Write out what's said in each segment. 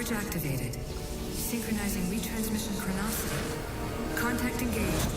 Switch activated. Synchronizing retransmission chronicity. Contact engaged.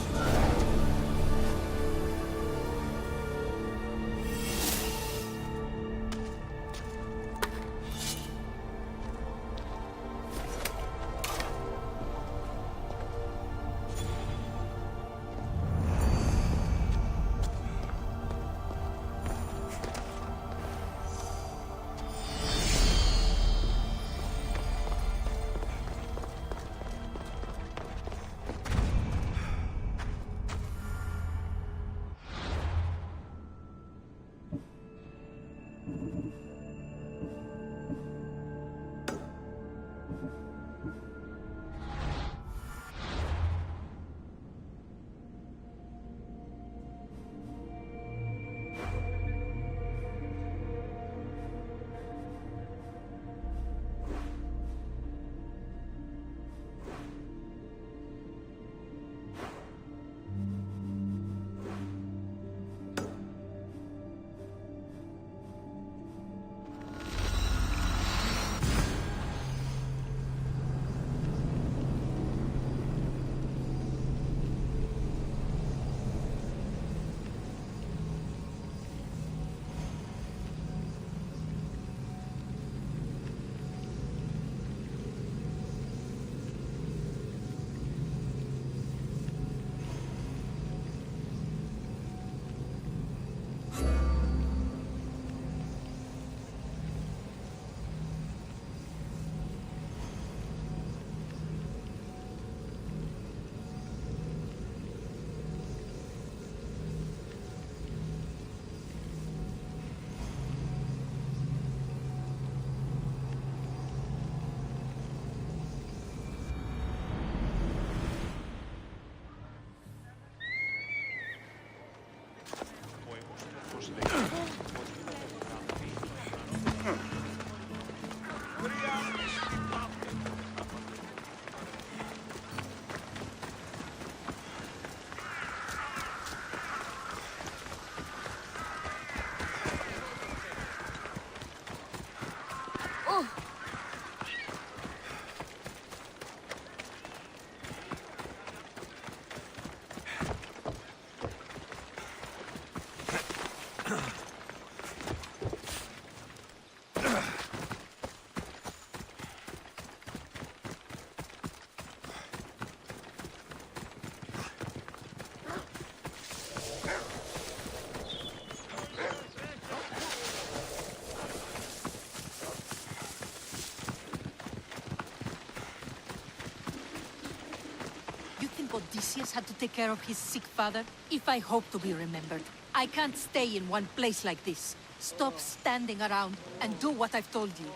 Odysseus had to take care of his sick father? If I hope to be remembered, I can't stay in one place like this. Stop standing around and do what I've told you.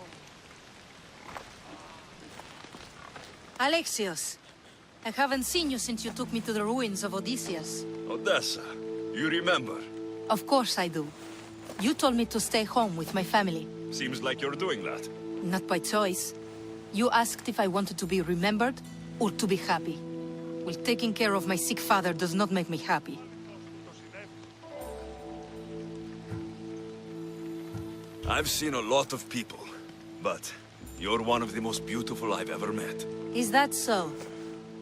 Alexios, I haven't seen you since you took me to the ruins of Odysseus. Odessa, you remember? Of course I do. You told me to stay home with my family. Seems like you're doing that. Not by choice. You asked if I wanted to be remembered or to be happy. Well, taking care of my sick father does not make me happy. I've seen a lot of people, but you're one of the most beautiful I've ever met. Is that so?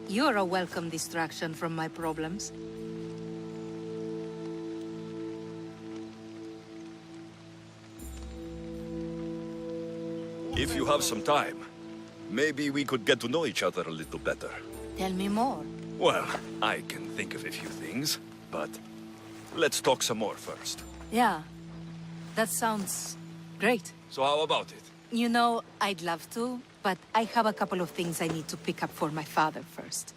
You're a welcome distraction from my problems. If you have some time, maybe we could get to know each other a little better. Tell me more. Well, I can think of a few things, but let's talk some more first. Yeah, that sounds great. So how about it? You know, I'd love to, but I have a couple of things I need to pick up for my father first.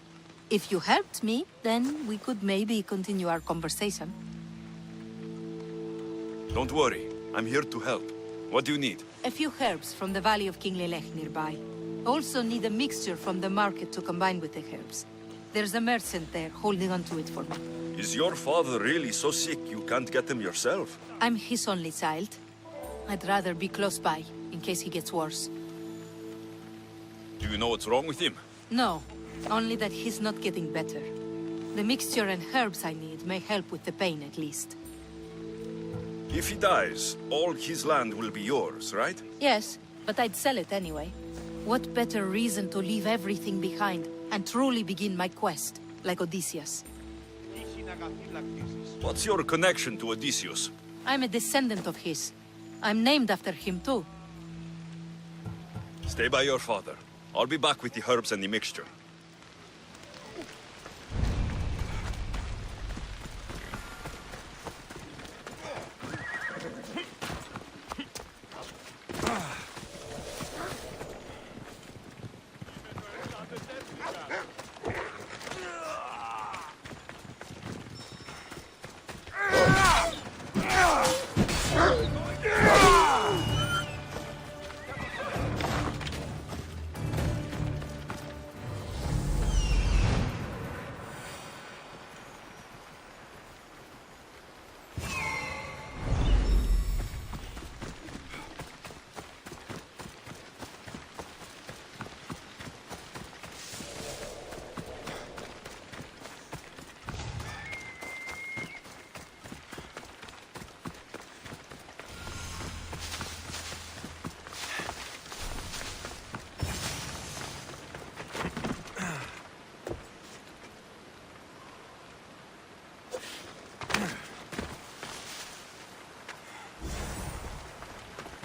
If you helped me, then we could maybe continue our conversation. Don't worry, I'm here to help. What do you need? A few herbs from the Valley of King Lelech nearby. Also need a mixture from the market to combine with the herbs. There's a merchant there holding on to it for me. Is your father really so sick you can't get him yourself? I'm his only child. I'd rather be close by, in case he gets worse. Do you know what's wrong with him? No, only that he's not getting better. The mixture and herbs I need may help with the pain at least. If he dies, all his land will be yours, right? Yes, but I'd sell it anyway. What better reason to leave everything behind and truly begin my quest, like Odysseus? What's your connection to Odysseus? I'm a descendant of his. I'm named after him too. Stay by your father. I'll be back with the herbs and the mixture.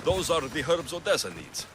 Those are the herbs Odessa needs.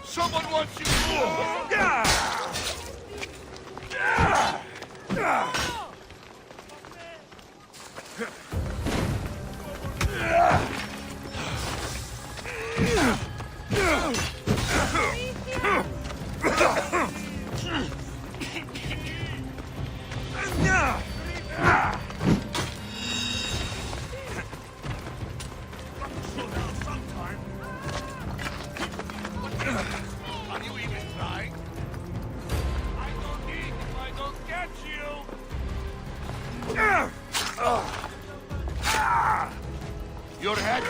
Someone wants you more! Are you even trying? I don't eat if I don't catch you! Your head.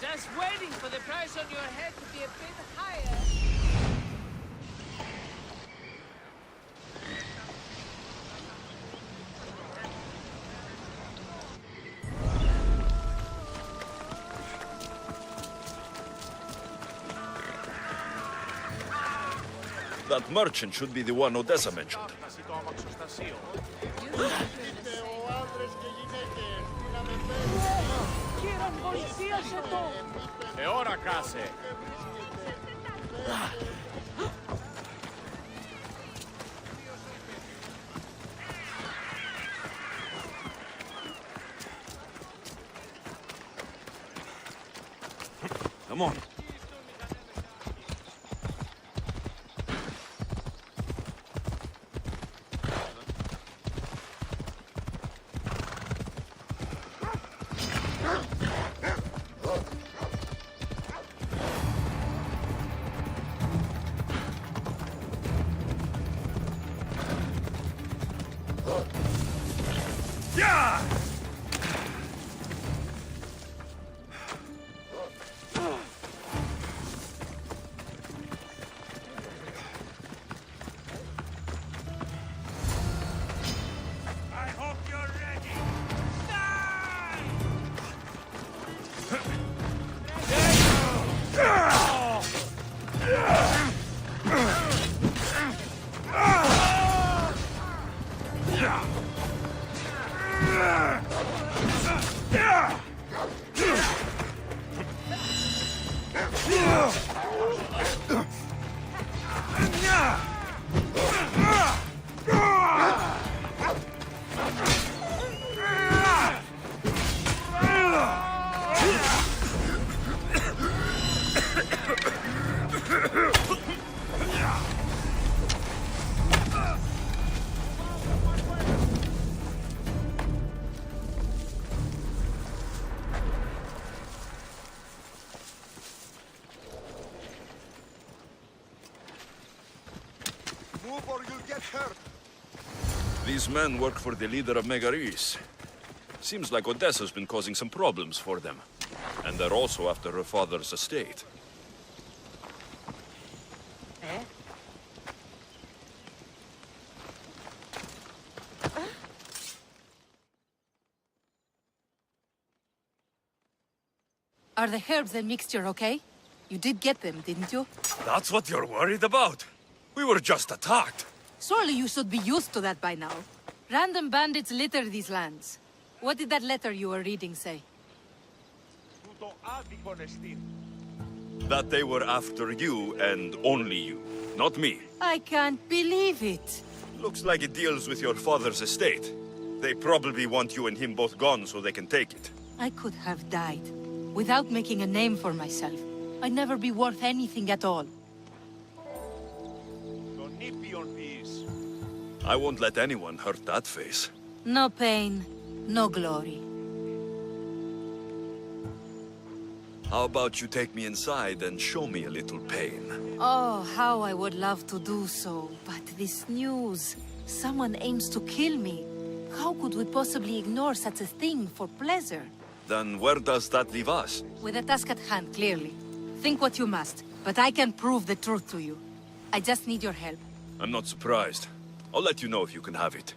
Just waiting for the price on your head to be a bit higher. That merchant should be the one Odessa mentioned. Ora case. Come on. I hope you're ready. Move or you'll get hurt. These men work for the leader of Megaris. Seems like Odessa's been causing some problems for them. And they're also after her father's estate. Are the herbs and mixture okay? You did get them, didn't you? That's what you're worried about? We were just attacked. Surely you should be used to that by now. Random bandits litter these lands. What did that letter you were reading say? That they were after you and only you, not me. I can't believe it. Looks like it deals with your father's estate. They probably want you and him both gone so they can take it. I could have died. Without making a name for myself. I'd never be worth anything at all. I won't let anyone hurt that face. No pain, no glory. How about you take me inside and show me a little pain? Oh, how I would love to do so. But this news... Someone aims to kill me. How could we possibly ignore such a thing for pleasure? Then where does that leave us? With a task at hand, clearly. Think what you must, but I can prove the truth to you. I just need your help. I'm not surprised. I'll let you know if you can have it.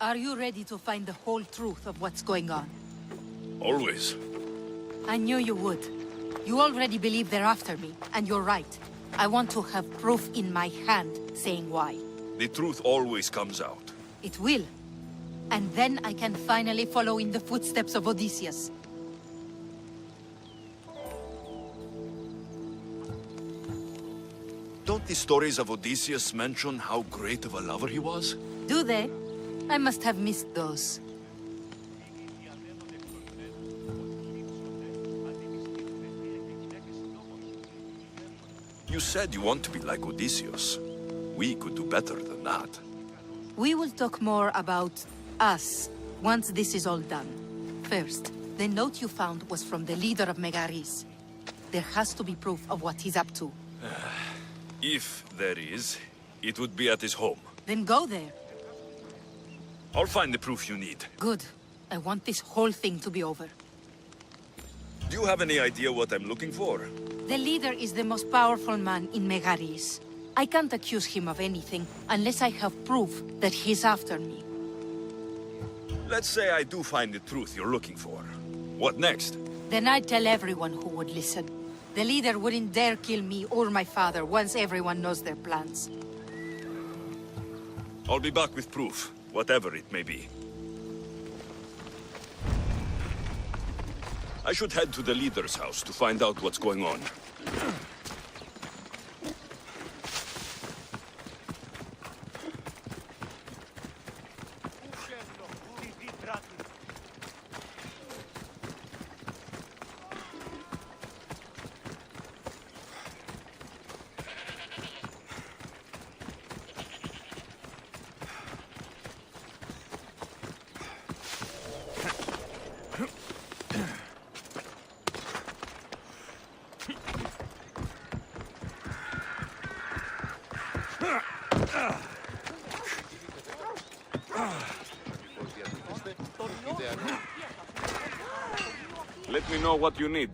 Are you ready to find the whole truth of what's going on? Always. I knew you would. You already believe they're after me, and you're right. I want to have proof in my hand saying why. The truth always comes out. It will. And then I can finally follow in the footsteps of Odysseus. Don't the stories of Odysseus mention how great of a lover he was? Do they? I must have missed those. You said you want to be like Odysseus. We could do better than that. We will talk more about us once this is all done. First, the note you found was from the leader of Megaris. There has to be proof of what he's up to. If there is, it would be at his home. Then go there. I'll find the proof you need. Good. I want this whole thing to be over. Do you have any idea what I'm looking for? The leader is the most powerful man in Megaris. I can't accuse him of anything unless I have proof that he's after me. Let's say I do find the truth you're looking for. What next? Then I'd tell everyone who would listen. The leader wouldn't dare kill me or my father once everyone knows their plans. I'll be back with proof, whatever it may be. I should head to the leader's house to find out what's going on. Let me know what you need.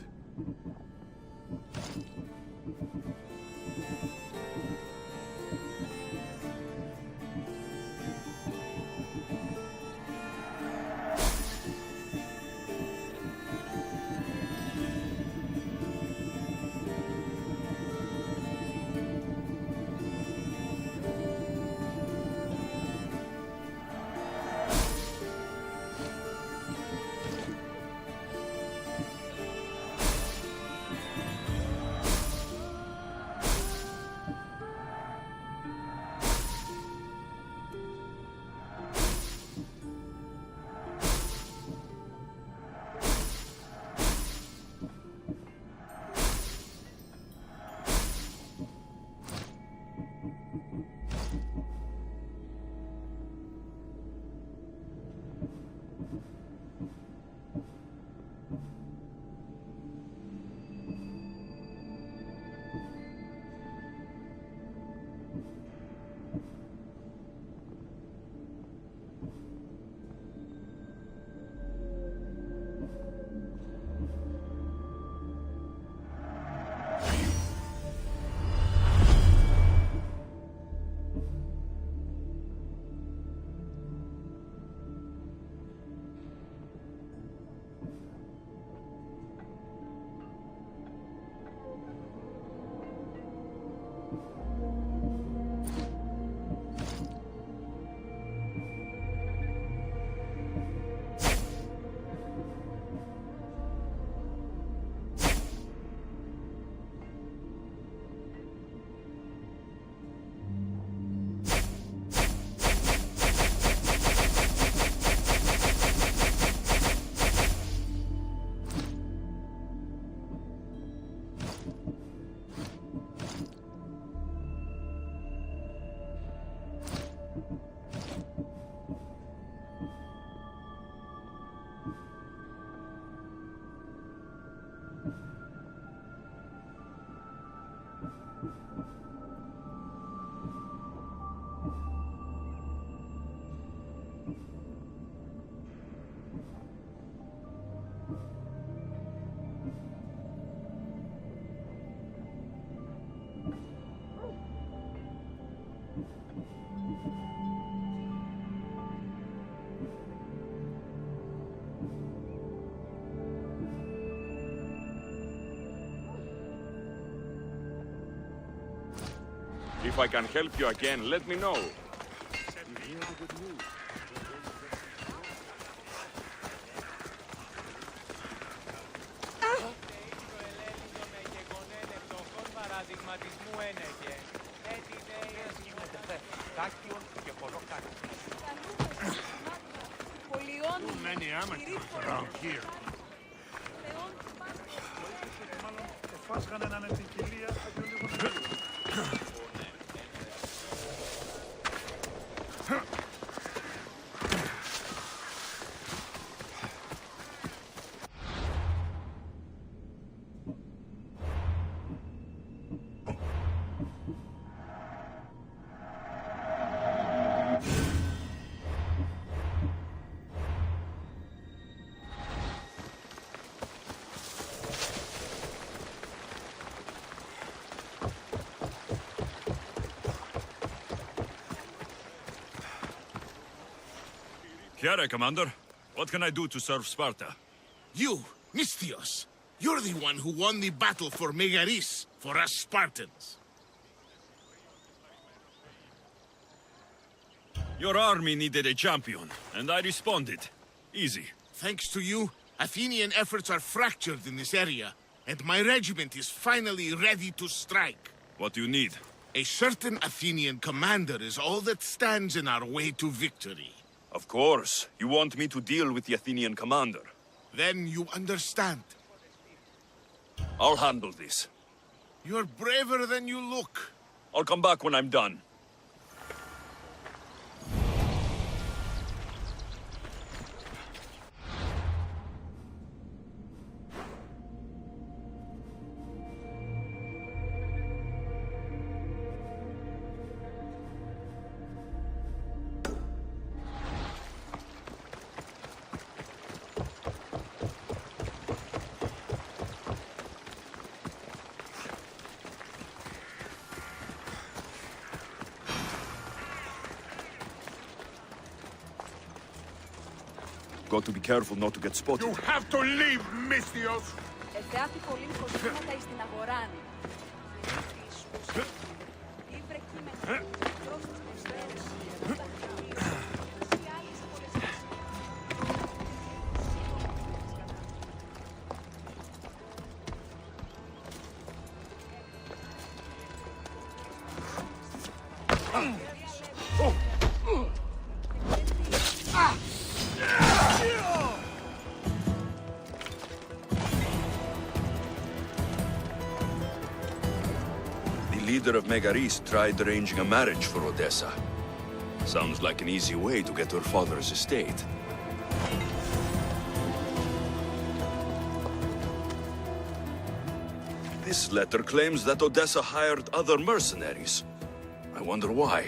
If I can help you again, let me know. Too many amateurs around here. Here, Commander. What can I do to serve Sparta? You, Misthios. You're the one who won the battle for Megaris, for us Spartans. Your army needed a champion, and I responded. Easy. Thanks to you, Athenian efforts are fractured in this area, and my regiment is finally ready to strike. What do you need? A certain Athenian commander is all that stands in our way to victory. Of course. You want me to deal with the Athenian commander. Then you understand. I'll handle this. You're braver than you look. I'll come back when I'm done. Got to be careful not to get spotted. You have to leave, Misthios! Εδάφη πολύ κοσμήματα εις την αγορά. Ήβρε κείμενα. Πρόσθεσης προσφέρεις. Και άλλες πολλές. The leader of Megaris tried arranging a marriage for Odessa. Sounds like an easy way to get her father's estate. This letter claims that Odessa hired other mercenaries. I wonder why.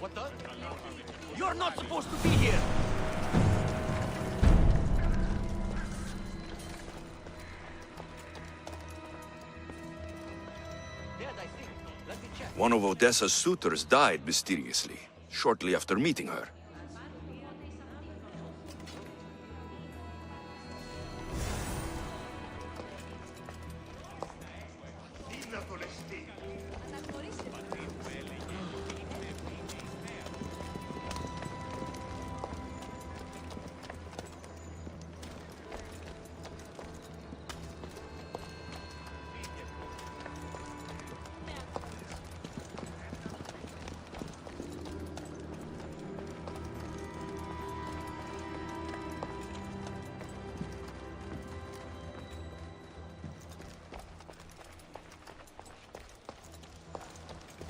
What the? You're not supposed to be here! Dead, I think. Let me check. One of Odessa's suitors died mysteriously, shortly after meeting her.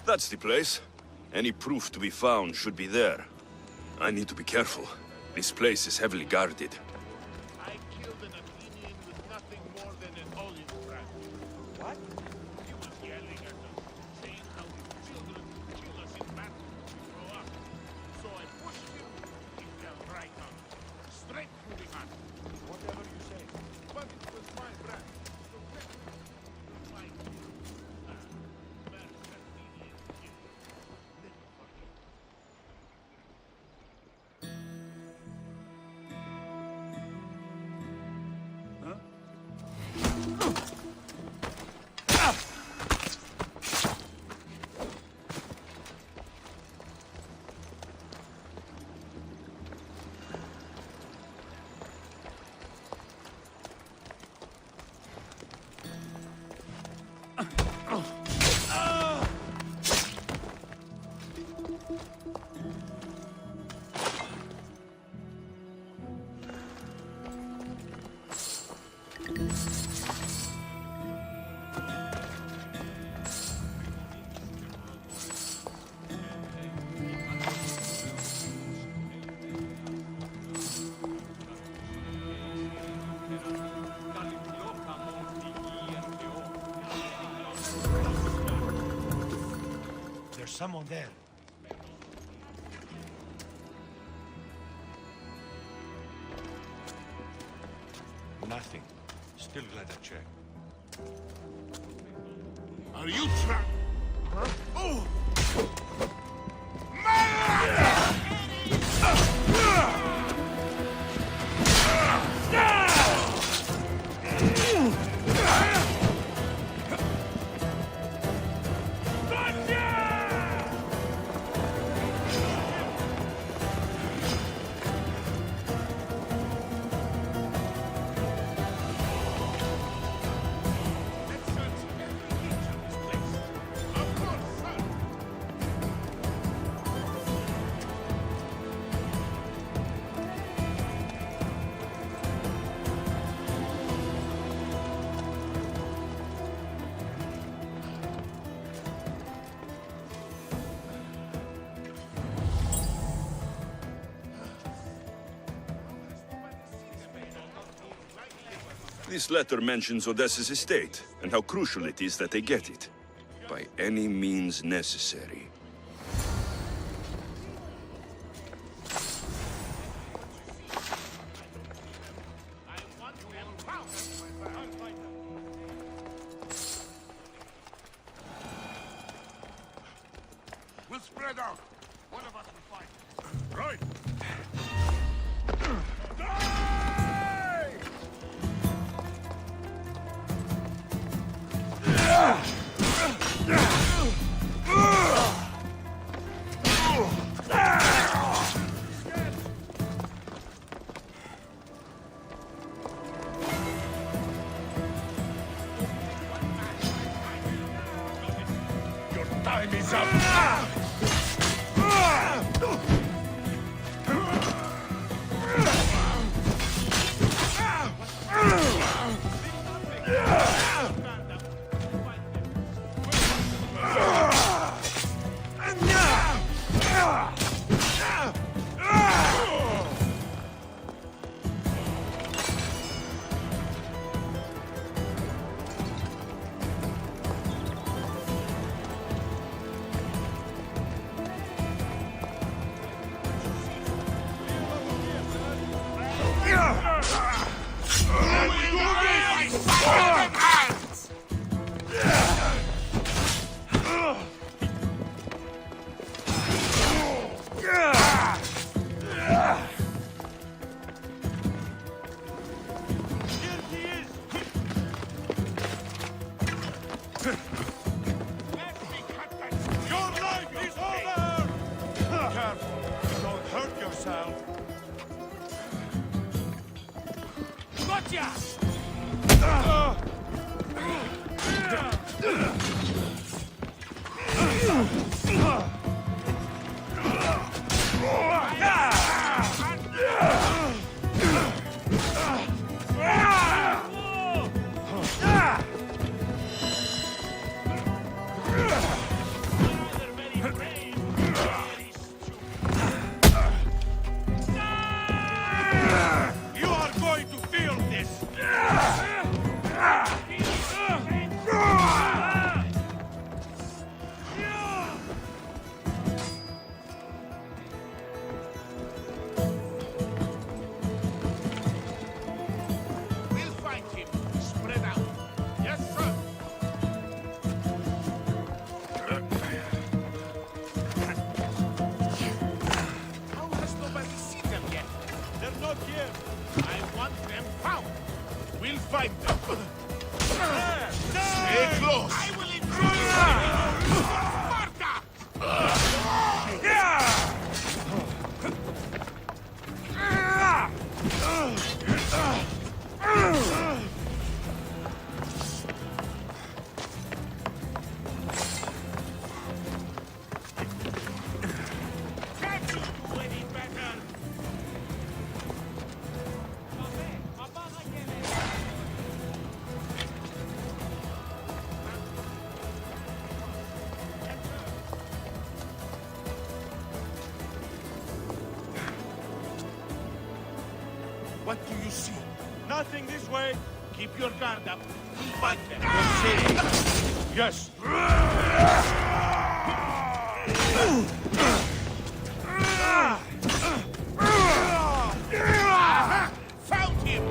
That's the place. Any proof to be found should be there. I need to be careful. This place is heavily guarded. I killed an Athenian with nothing more than an olive branch. What? He was yelling at us, saying how the children kill us in battle when we grow up. So I pushed him, he fell right on us. Straight through the heart. Whatever you say. But it was my branch. So my first Athenian kill. Never forget. There's someone there. Nothing. Still glad I checked. Are you trying? Oh! This letter mentions Odessa's estate, and how crucial it is that they get it. By any means necessary. We'll spread out. One of us will fight. Right. Your time is up. What do you see? Nothing this way. Keep your guard up. We'll fight them. Yes. Found him!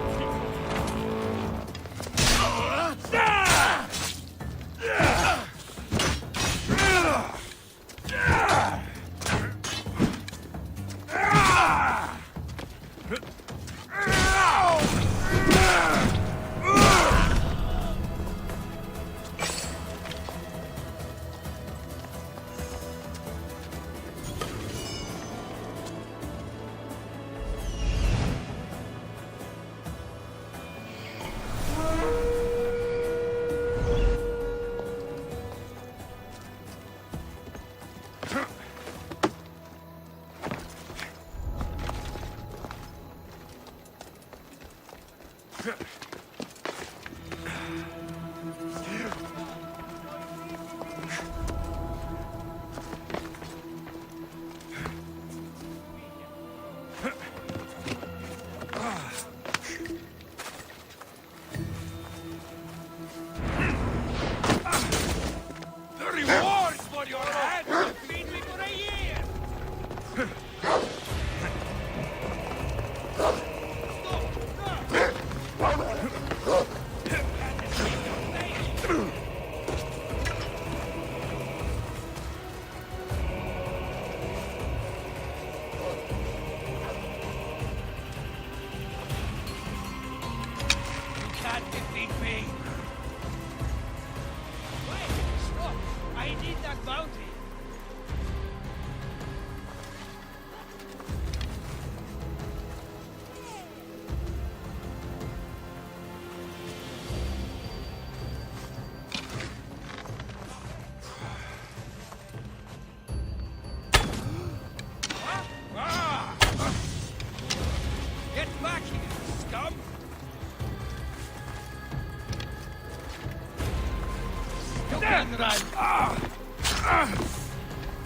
General!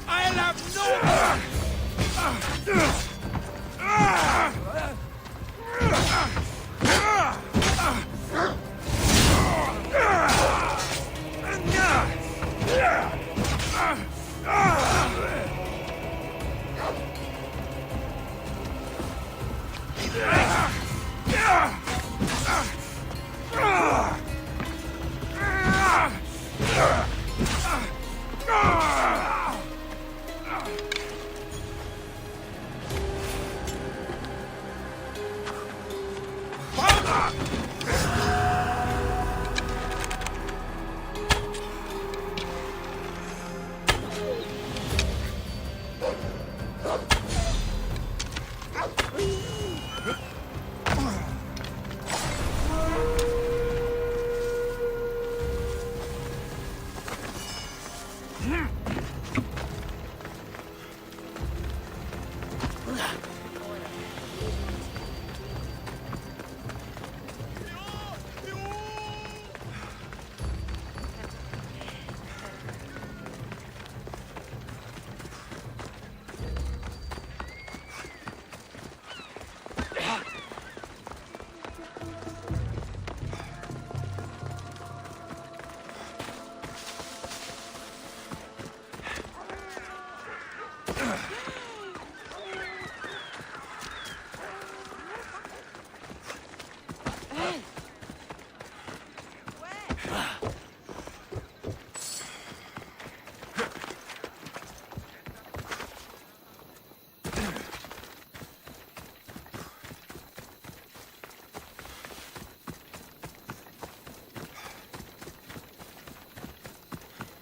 I'll have no...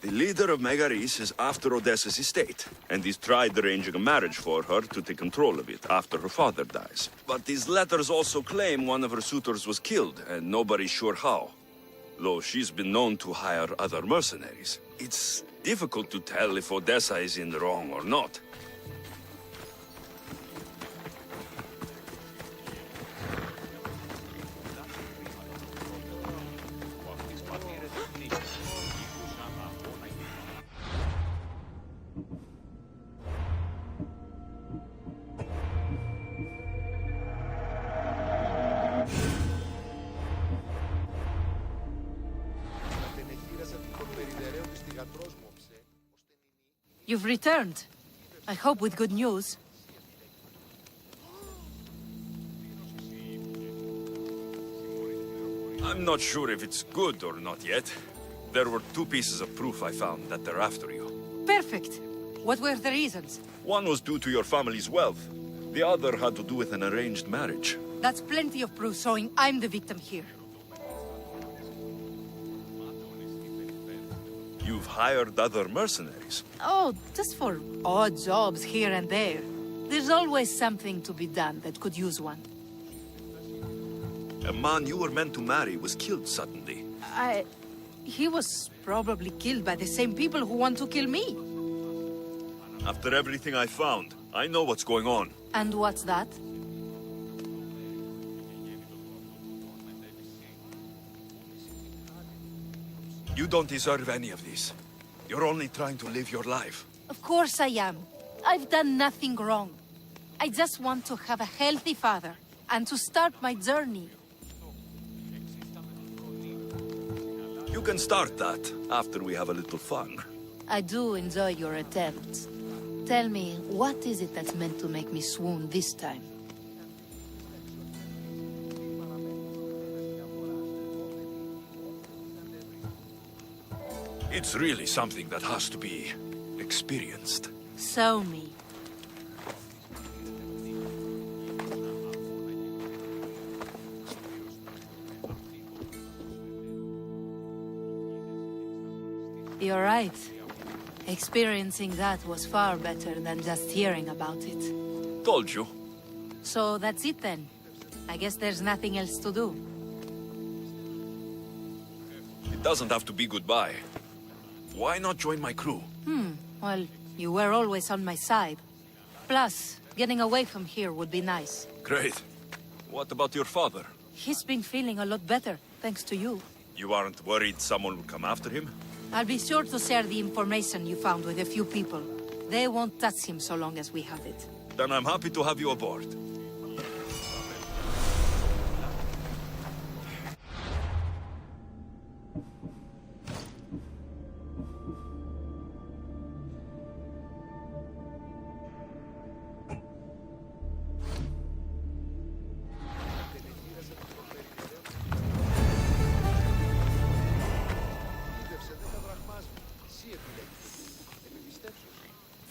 The leader of Megaris is after Odessa's estate, and he's tried arranging a marriage for her to take control of it after her father dies. But these letters also claim one of her suitors was killed, and nobody's sure how. Though she's been known to hire other mercenaries. It's difficult to tell if Odessa is in the wrong or not. You've returned. I hope with good news. I'm not sure if it's good or not yet. There were 2 pieces of proof I found that they're after you. Perfect. What were the reasons? One was due to your family's wealth. The other had to do with an arranged marriage. That's plenty of proof showing I'm the victim here. You've hired other mercenaries. Oh, just for odd jobs here and there. There's always something to be done that could use one. A man you were meant to marry was killed suddenly. He was probably killed by the same people who want to kill me. After everything I found, I know what's going on. And what's that? You don't deserve any of this. You're only trying to live your life. Of course I am. I've done nothing wrong. I just want to have a healthy father, and to start my journey. You can start that after we have a little fun. I do enjoy your attempts. Tell me, what is it that's meant to make me swoon this time? It's really something that has to be experienced. Show me. You're right. Experiencing that was far better than just hearing about it. Told you. So that's it then. I guess there's nothing else to do. It doesn't have to be goodbye. Why not join my crew? Well, you were always on my side. Plus, getting away from here would be nice. Great. What about your father? He's been feeling a lot better, thanks to you. You aren't worried someone will come after him? I'll be sure to share the information you found with a few people. They won't touch him so long as we have it. Then I'm happy to have you aboard.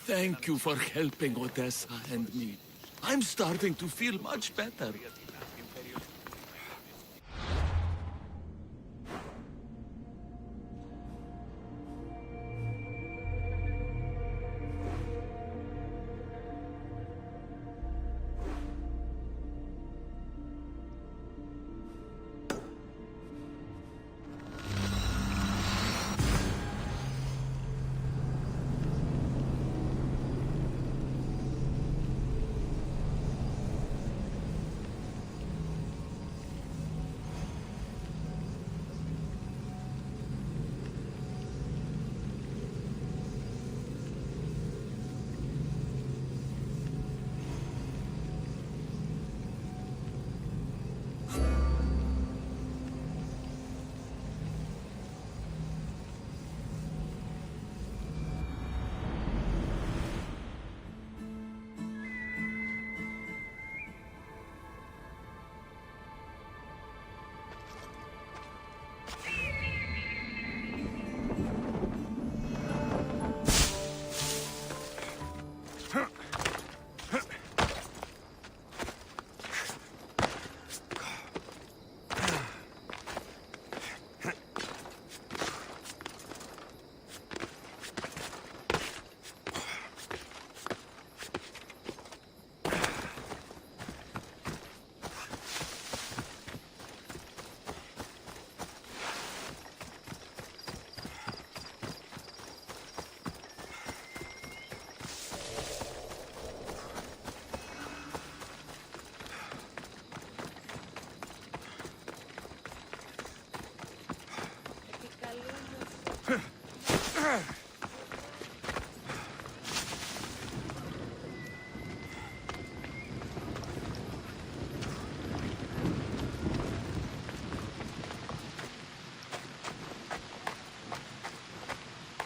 Thank you for helping Odessa and me. I'm starting to feel much better.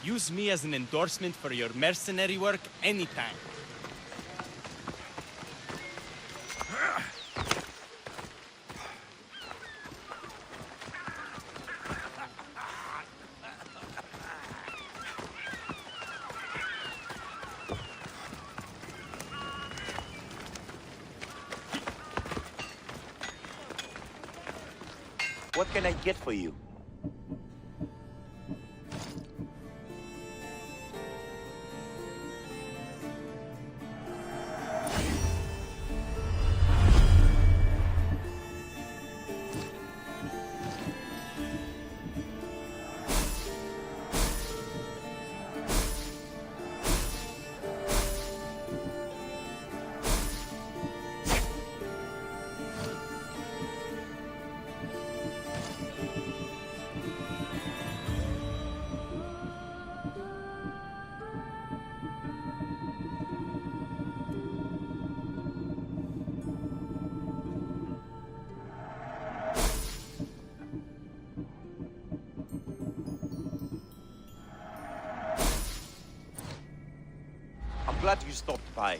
Use me as an endorsement for your mercenary work anytime. What can I get for you? I'm glad you stopped by.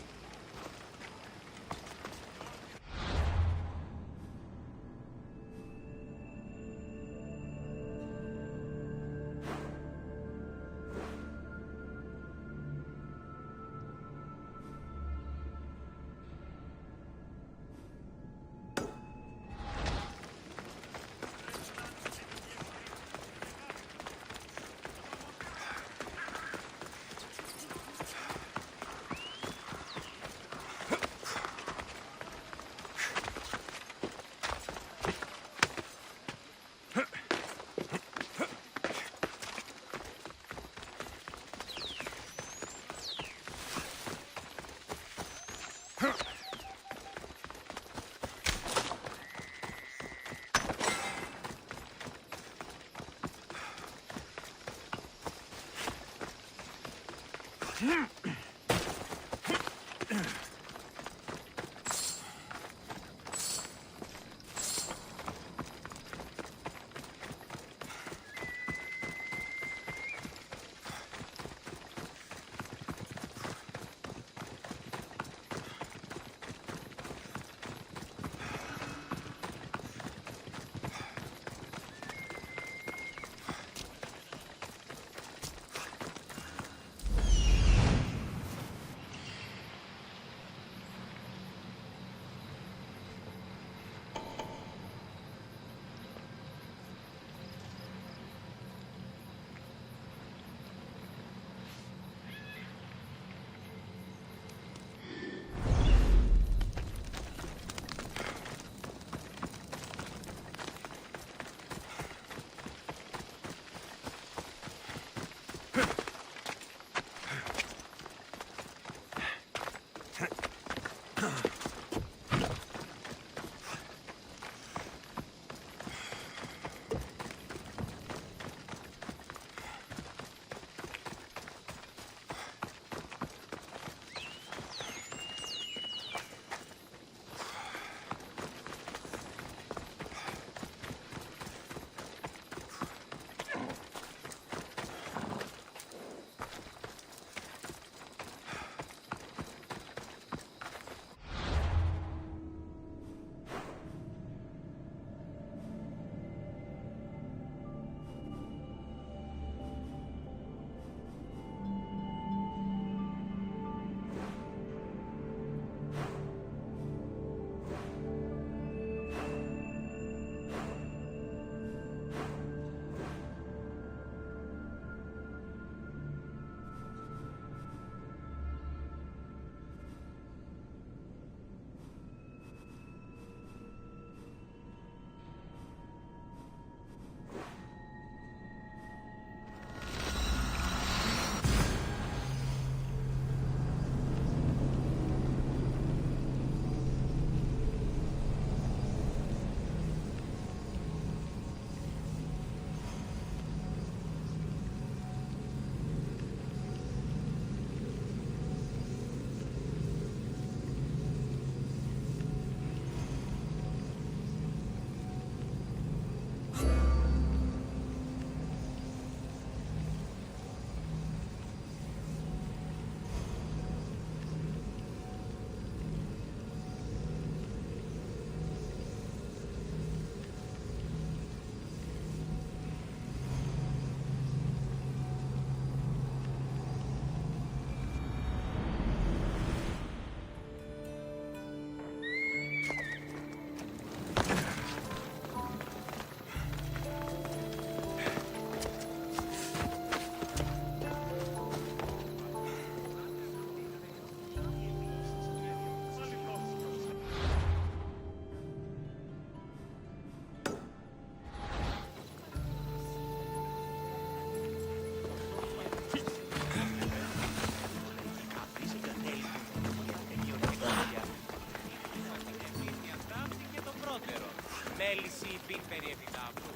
Μέληση πιν περί επιτάφου.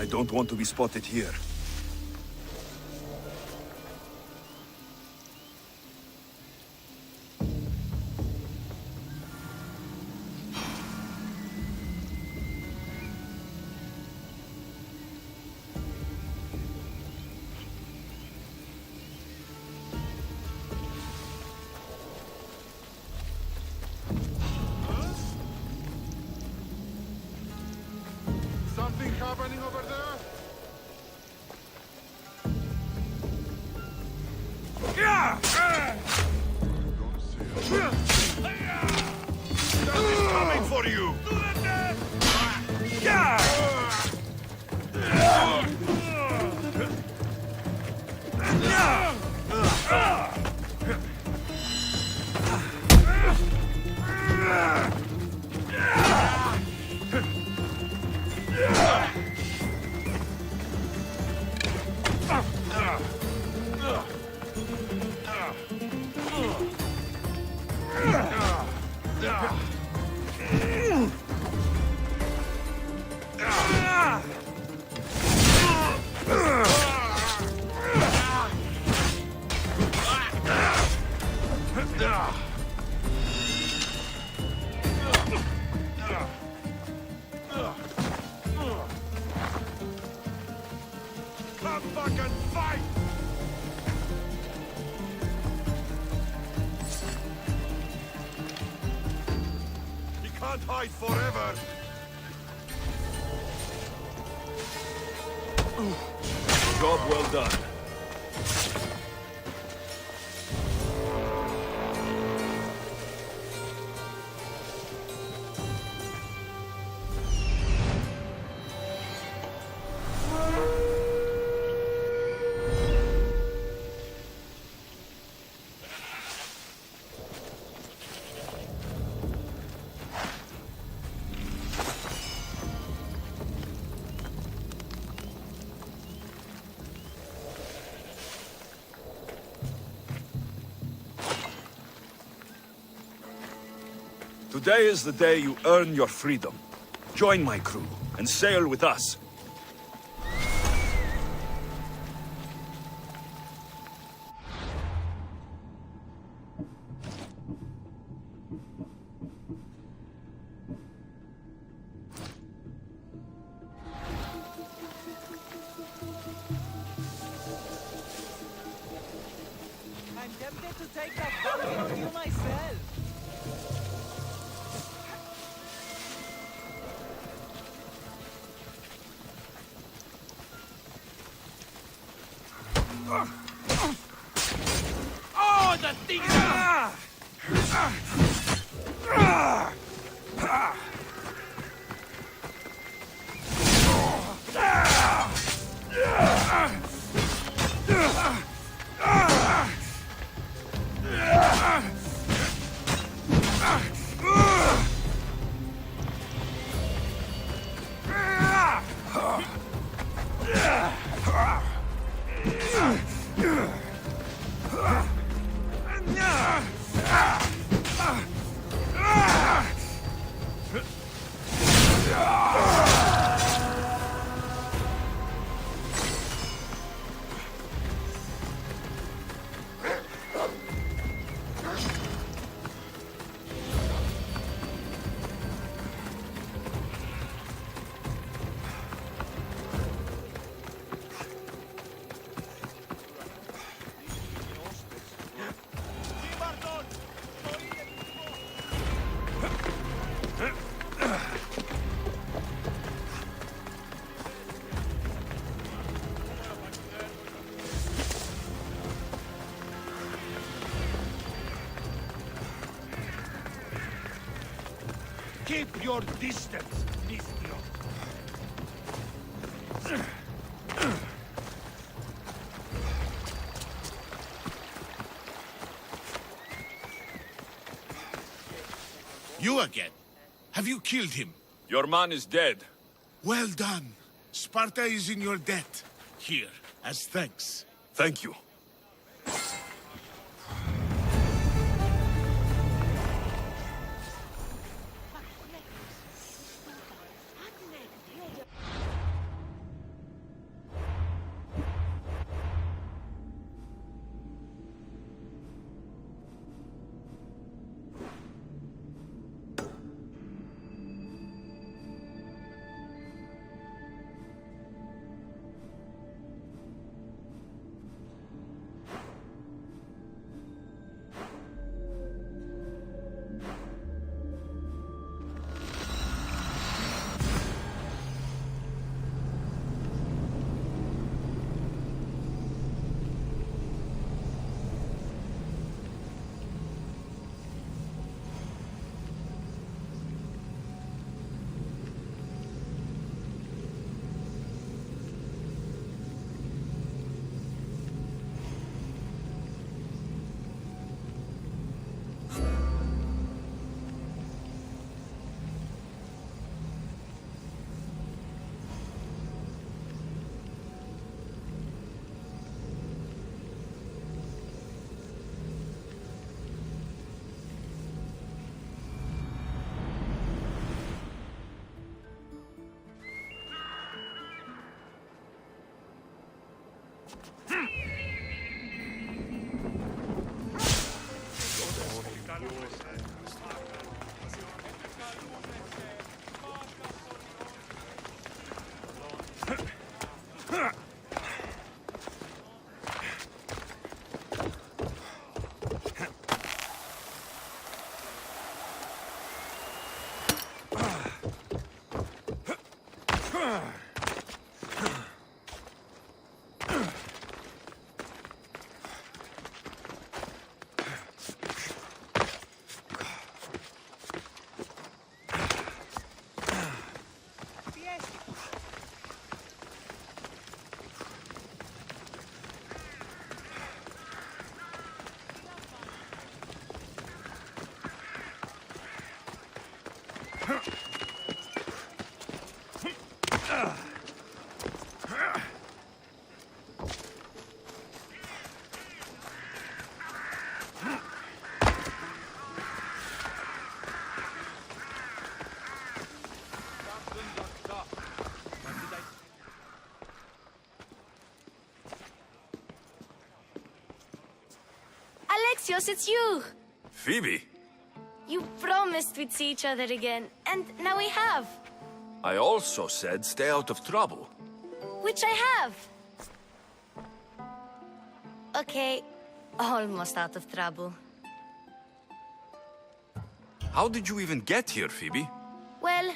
I don't want to be spotted here. Something happening over there? Coming for you! Come back and fight! He can't hide forever! Job well done. Today is the day you earn your freedom. Join my crew and sail with us. I'm tempted to take that Family Ordeal myself. Oh, the thing! Keep your distance, Mistio. You again? Have you killed him? Your man is dead. Well done. Sparta is in your debt. Here, as thanks. Thank you. Alexios, it's you! Phoebe! You promised we'd see each other again, and now we have. I also said stay out of trouble. Which I have. Okay, almost out of trouble. How did you even get here, Phoebe? Well,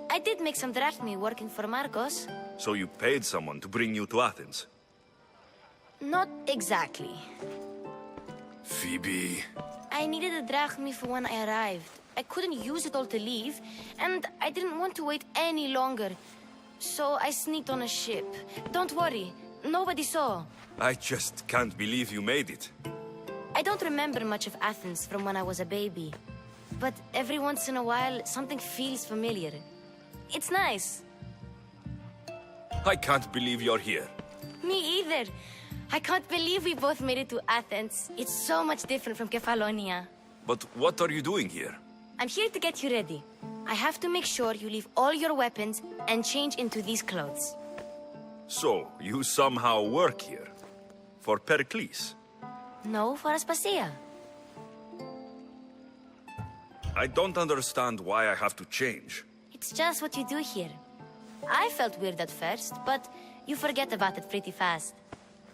I did make some drachmi working for Marcos. So you paid someone to bring you to Athens? Not exactly. Phoebe... I needed a drachmi for when I arrived. I couldn't use it all to leave, and I didn't want to wait any longer. So I sneaked on a ship. Don't worry, nobody saw. I just can't believe you made it. I don't remember much of Athens from when I was a baby. But every once in a while, something feels familiar. It's nice. I can't believe you're here. Me either. I can't believe we both made it to Athens. It's so much different from Kefalonia. But what are you doing here? I'm here to get you ready. I have to make sure you leave all your weapons and change into these clothes. So, you somehow work here? For Perikles? No, for Aspasia. I don't understand why I have to change. It's just what you do here. I felt weird at first, but you forget about it pretty fast.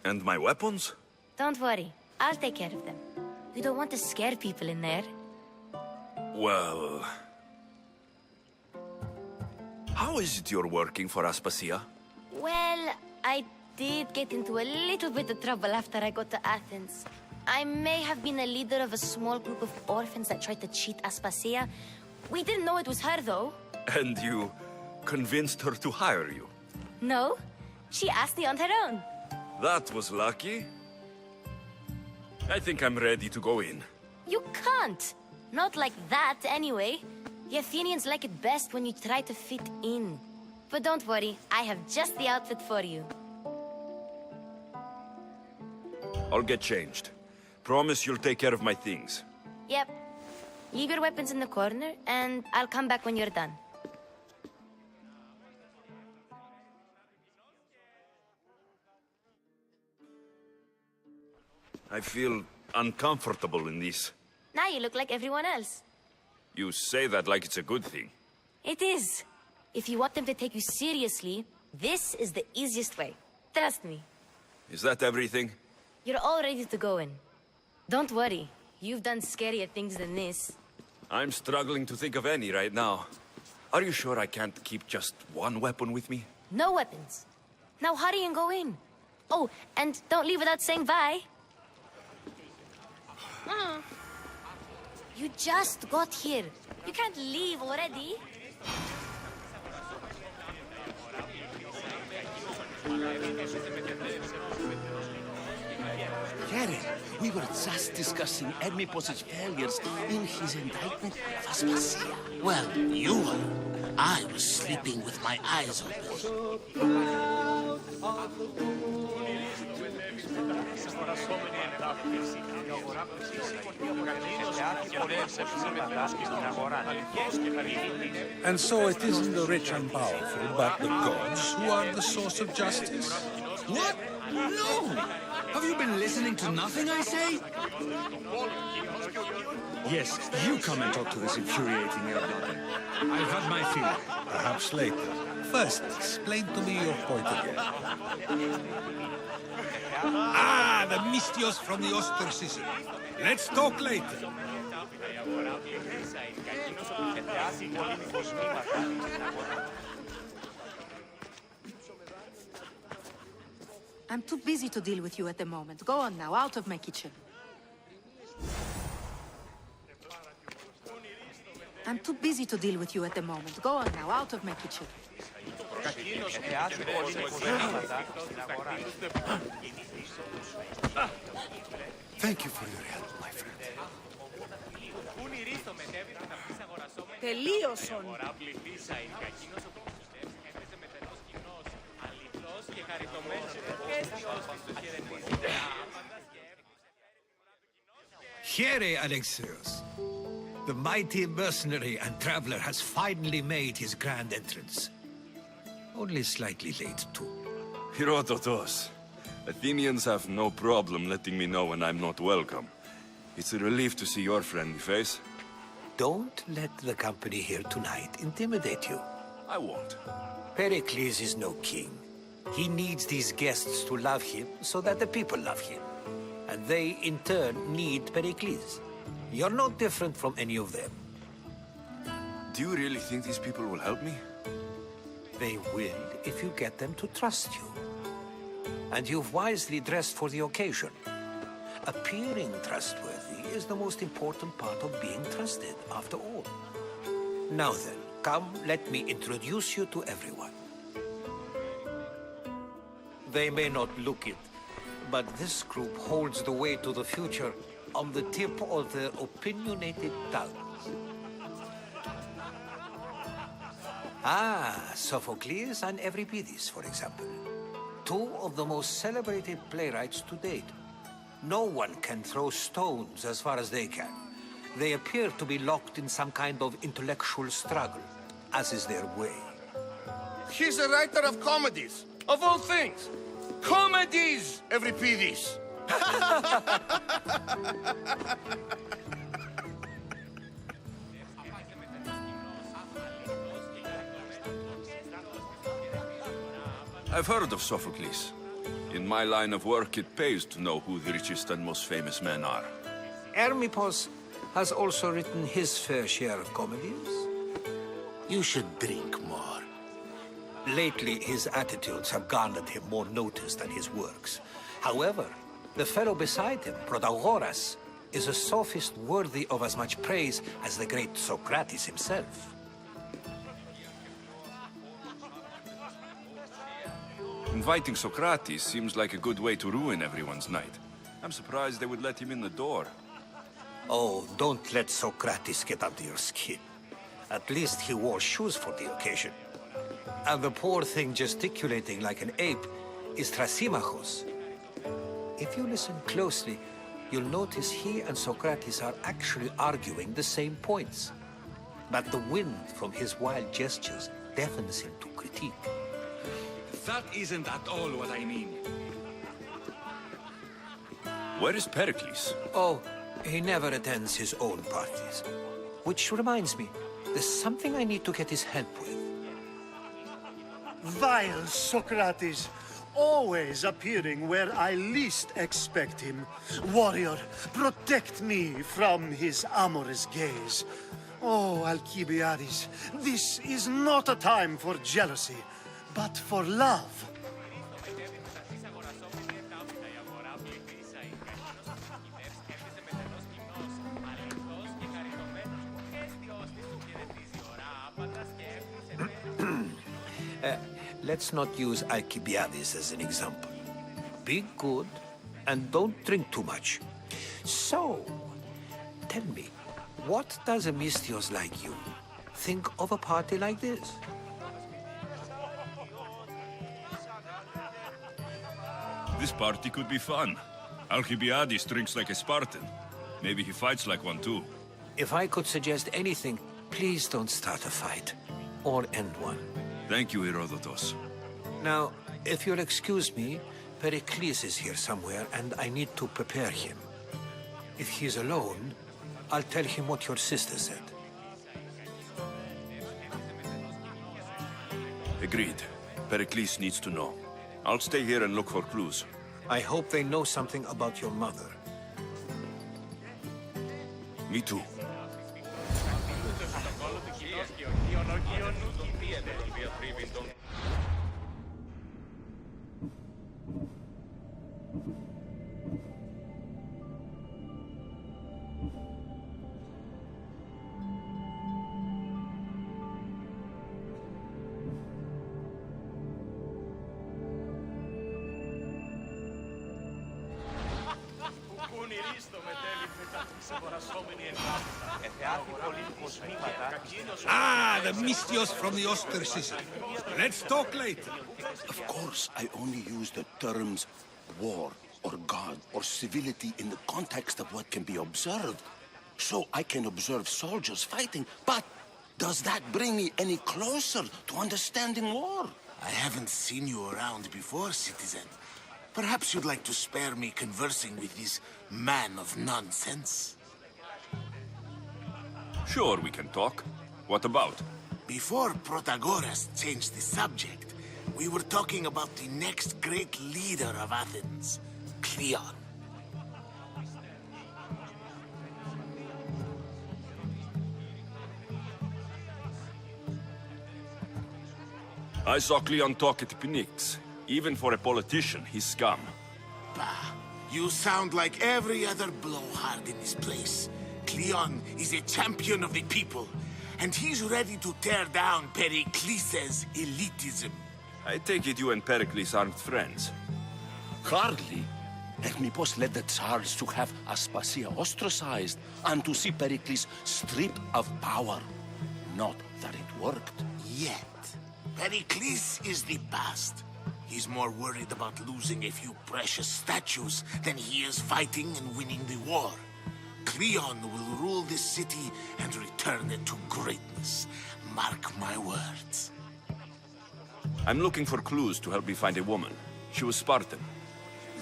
And my weapons? Don't worry, I'll take care of them. We don't want to scare people in there. Well... How is it you're working for Aspasia? Well, I did get into a little bit of trouble after I got to Athens. I may have been a leader of a small group of orphans that tried to cheat Aspasia. We didn't know it was her, though. And you convinced her to hire you? No, she asked me on her own. That was lucky. I think I'm ready to go in. You can't. Not like that, anyway. The Athenians like it best when you try to fit in. But don't worry, I have just the outfit for you. I'll get changed. Promise you'll take care of my things. Yep. Leave your weapons in the corner, and I'll come back when you're done. I feel uncomfortable in this. Now you look like everyone else. You say that like it's a good thing. It is. If you want them to take you seriously, this is the easiest way. Trust me. Is that everything? You're all ready to go in. Don't worry. You've done scarier things than this. I'm struggling to think of any right now. Are you sure I can't keep just one weapon with me? No weapons. Now hurry and go in. Oh, and don't leave without saying bye. You just got here. You can't leave already. Karen, we were just discussing Hermippos' failures in his indictment of Aspasia. Well, you were. I was sleeping with my eyes open. And so it isn't the rich and powerful, but the gods who are the source of justice? What? No! Have you been listening to nothing I say? Yes, you come and talk to this infuriating Erdogan. I've had my fill. Perhaps later. First, explain to me your point again. Ah, the Mystios from the ostracism. Let's talk later. I'm too busy to deal with you at the moment. Go on now, out of my kitchen. I'm too busy to deal with you at the moment. Go on now, out of my kitchen. Thank you for your help, my friend. Τελείωσον. Here, Alexios. The mighty mercenary and traveler has finally made his grand entrance. Only slightly late, too. Herodotos. Athenians have no problem letting me know when I'm not welcome. It's a relief to see your friendly face. Don't let the company here tonight intimidate you. I won't. Perikles is no king. He needs these guests to love him so that the people love him. And they, in turn, need Perikles. You're no different from any of them. Do you really think these people will help me? They will if you get them to trust you. And you've wisely dressed for the occasion. Appearing trustworthy is the most important part of being trusted, after all. Now then, come, let me introduce you to everyone. They may not look it, but this group holds the way to the future on the tip of their opinionated tongues. Ah, Sophocles and Euripides, for example. Two of the most celebrated playwrights to date. No one can throw stones as far as they can. They appear to be locked in some kind of intellectual struggle, as is their way. He's a writer of comedies, of all things. Comedies, Euripides. I've heard of Sophocles. In my line of work, it pays to know who the richest and most famous men are. Hermippos has also written his fair share of comedies. You should drink more. Lately, his attitudes have garnered him more notice than his works. However, the fellow beside him, Protagoras, is a sophist worthy of as much praise as the great Socrates himself. Inviting Socrates seems like a good way to ruin everyone's night. I'm surprised they would let him in the door. Oh, don't let Socrates get under your skin. At least he wore shoes for the occasion. And the poor thing gesticulating like an ape is Thrasymachos. If you listen closely, you'll notice he and Socrates are actually arguing the same points. But the wind from his wild gestures deafens him to critique. That isn't at all what I mean. Where is Perikles? Oh, he never attends his own parties. Which reminds me, there's something I need to get his help with. Vile Socrates, always appearing where I least expect him. Warrior, protect me from his amorous gaze. Oh, Alcibiades, this is not a time for jealousy, but for love. Let's not use Alcibiades as an example. Be good, and don't drink too much. So, tell me, what does a Misthios like you think of a party like this? This party could be fun. Alcibiades drinks like a Spartan. Maybe he fights like one too. If I could suggest anything, please don't start a fight. Or end one. Thank you, Herodotus. Now, if you'll excuse me, Perikles is here somewhere, and I need to prepare him. If he's alone, I'll tell him what your sister said. Agreed. Perikles needs to know. I'll stay here and look for clues. I hope they know something about your mother. Me too. Ah, the Misthios from the ostracism. Let's talk later. Of course, I only use the terms war or God or civility in the context of what can be observed. So I can observe soldiers fighting, but does that bring me any closer to understanding war? I haven't seen you around before, citizen. Perhaps you'd like to spare me conversing with this man of nonsense? Sure, we can talk. What about? Before Protagoras changed the subject, we were talking about the next great leader of Athens, Cleon. I saw Cleon talk at Perikles. Even for a politician, he's scum. Bah, you sound like every other blowhard in this place. Cleon is a champion of the people, and he's ready to tear down Perikles' elitism. I take it you and Perikles aren't friends. Hardly. Hermippos led the Tsars to have Aspasia ostracized and to see Perikles stripped of power. Not that it worked. Yet, Perikles is the past. He's more worried about losing a few precious statues than he is fighting and winning the war. Cleon will rule this city and return it to greatness. Mark my words. I'm looking for clues to help me find a woman. She was Spartan.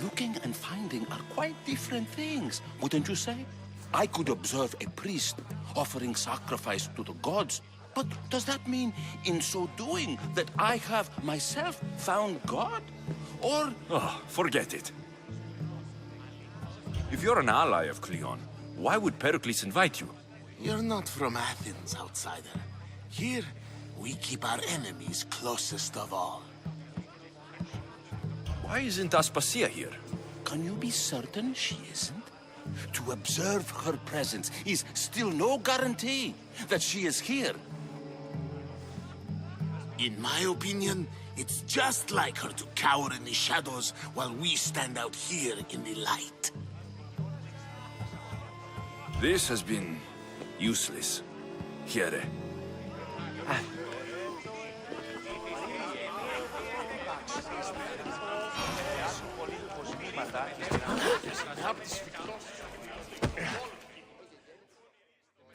Looking and finding are quite different things, wouldn't you say? I could observe a priest offering sacrifice to the gods, but does that mean, in so doing, that I have myself found God? Or... Oh, forget it. If you're an ally of Cleon, why would Perikles invite you? You're not from Athens, outsider. Here, we keep our enemies closest of all. Why isn't Aspasia here? Can you be certain she isn't? To observe her presence is still no guarantee that she is here. In my opinion, it's just like her to cower in the shadows while we stand out here in the light. This has been useless. Here.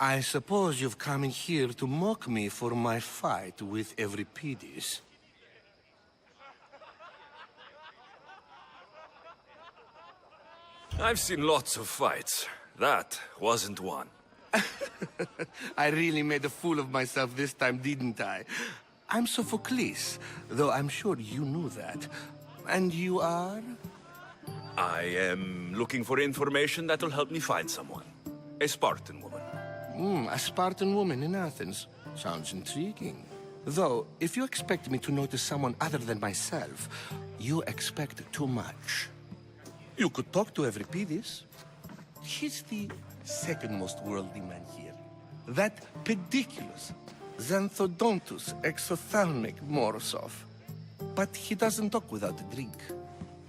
I suppose you've come in here to mock me for my fight with Euripides. I've seen lots of fights. That wasn't one. I really made a fool of myself this time, didn't I? I'm Sophocles, though I'm sure you knew that. And you are? I am looking for information that'll help me find someone. A Spartan woman. A Spartan woman in Athens. Sounds intriguing. Though, if you expect me to notice someone other than myself, you expect too much. You could talk to Euripides. He's the second most worldly man here. That pediculous, xanthodontus exophthalmic Morosov. But he doesn't talk without a drink.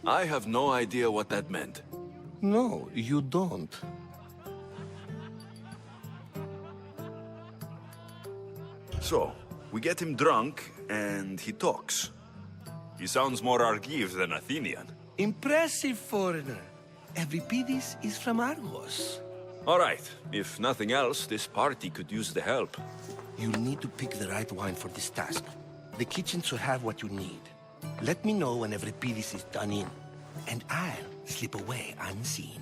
I have no idea what that meant. No, you don't. So, we get him drunk, and he talks. He sounds more Argive than Athenian. Impressive, foreigner. Euripides is from Argos. All right. If nothing else, this party could use the help. You'll need to pick the right wine for this task. The kitchen should have what you need. Let me know when Euripides is done in, and I'll slip away unseen.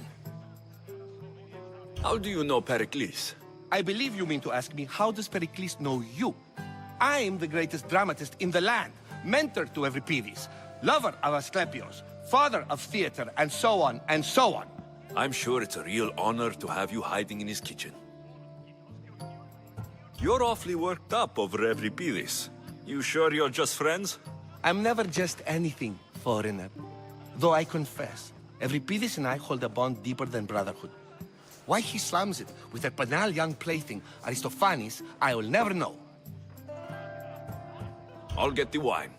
How do you know Perikles? I believe you mean to ask me, how does Perikles know you? I'm the greatest dramatist in the land, mentor to Euripides, lover of Asclepios, father of theater, and so on, and so on. I'm sure it's a real honor to have you hiding in his kitchen. You're awfully worked up over Euripides. You sure you're just friends? I'm never just anything, foreigner. Though I confess, Euripides and I hold a bond deeper than brotherhood. Why he slams it with that banal young plaything, Aristophanes, I will never know. I'll get the wine.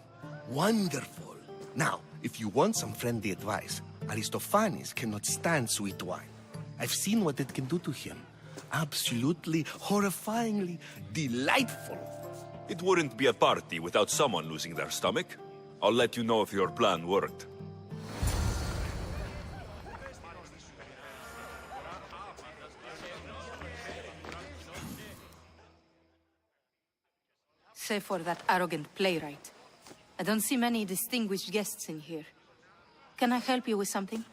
Wonderful. Now, if you want some friendly advice, Aristophanes cannot stand sweet wine. I've seen what it can do to him. Absolutely, horrifyingly delightful. It wouldn't be a party without someone losing their stomach. I'll let you know if your plan worked. Save for that arrogant playwright. I don't see many distinguished guests in here. Can I help you with something?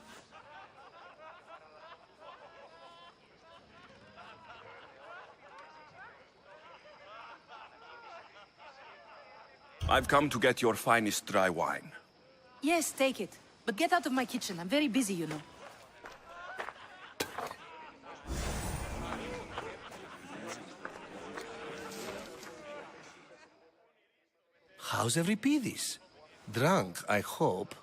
I've come to get your finest dry wine. Yes, take it. But get out of my kitchen. I'm very busy, you know. How's Perikles? Drunk, I hope.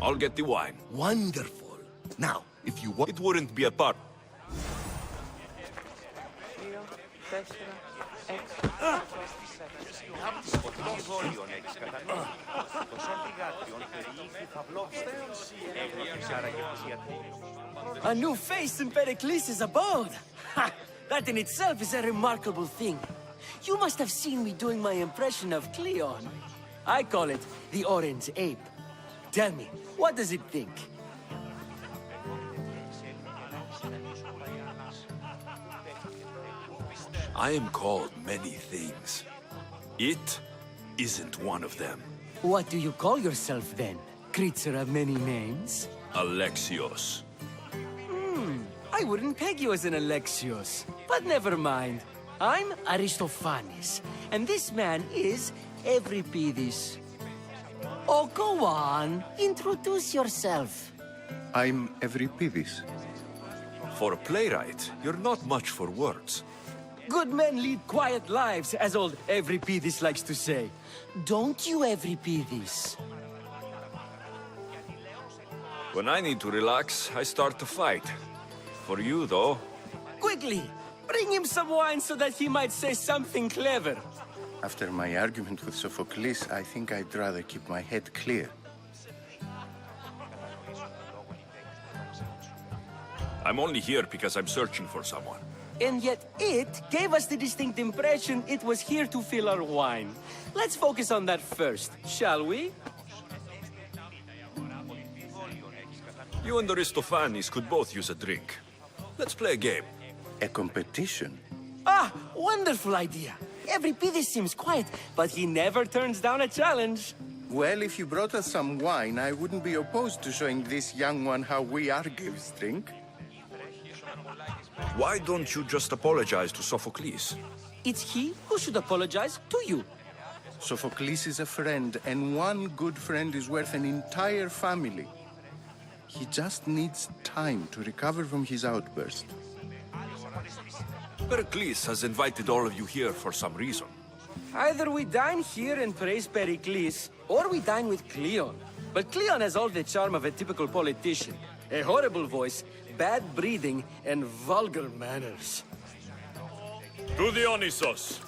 I'll get the wine. Wonderful. Now, if you want... It wouldn't be a part. A new face in Perikles' abode! Ha! That in itself is a remarkable thing. You must have seen me doing my impression of Cleon. I call it the Orange Ape. Tell me, what does it think? I am called many things. It isn't one of them. What do you call yourself then? Creature of many names? Alexios. I wouldn't peg you as an Alexios, but never mind. I'm Aristophanes, and this man is Perikles. Oh, go on. Introduce yourself. I'm Perikles. For a playwright, you're not much for words. Good men lead quiet lives, as old Perikles likes to say. Don't you, Perikles? When I need to relax, I start to fight. For you, though... Quickly! Bring him some wine so that he might say something clever. After my argument with Sophocles, I think I'd rather keep my head clear. I'm only here because I'm searching for someone. And yet it gave us the distinct impression it was here to fill our wine. Let's focus on that first, shall we? You and Aristophanes could both use a drink. Let's play a game. A competition? Ah, wonderful idea. Perikles seems quiet, but he never turns down a challenge. Well, if you brought us some wine, I wouldn't be opposed to showing this young one how we Argives drink. Why don't you just apologize to Sophocles? It's he who should apologize to you. Sophocles is a friend, and one good friend is worth an entire family. He just needs time to recover from his outburst. Perikles has invited all of you here for some reason. Either we dine here and praise Perikles, or we dine with Cleon. But Cleon has all the charm of a typical politician. A horrible voice, bad breeding, and vulgar manners. To Dionysos!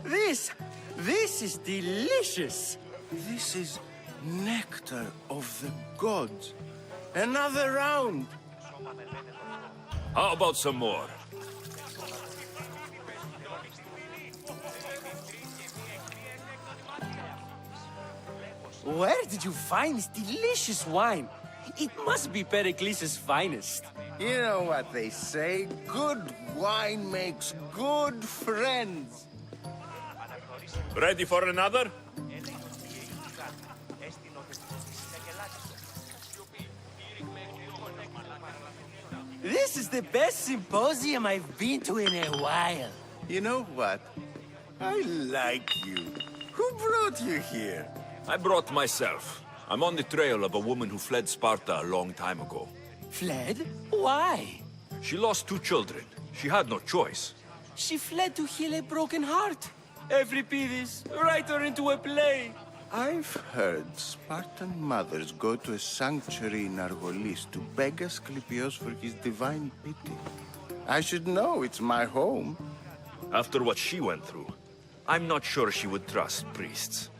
This is delicious! This is nectar of the gods. Another round! How about some more? Where did you find this delicious wine? It must be Perikles' finest. You know what they say, good wine makes good friends. Ready for another? This is the best symposium I've been to in a while. You know what? I like you. Who brought you here? I brought myself. I'm on the trail of a woman who fled Sparta a long time ago. Fled? Why? She lost 2 children. She had no choice. She fled to heal a broken heart. Perikles, write her into a play. I've heard Spartan mothers go to a sanctuary in Argolis to beg Asclepios for his divine pity. I should know, it's my home. After what she went through, I'm not sure she would trust priests.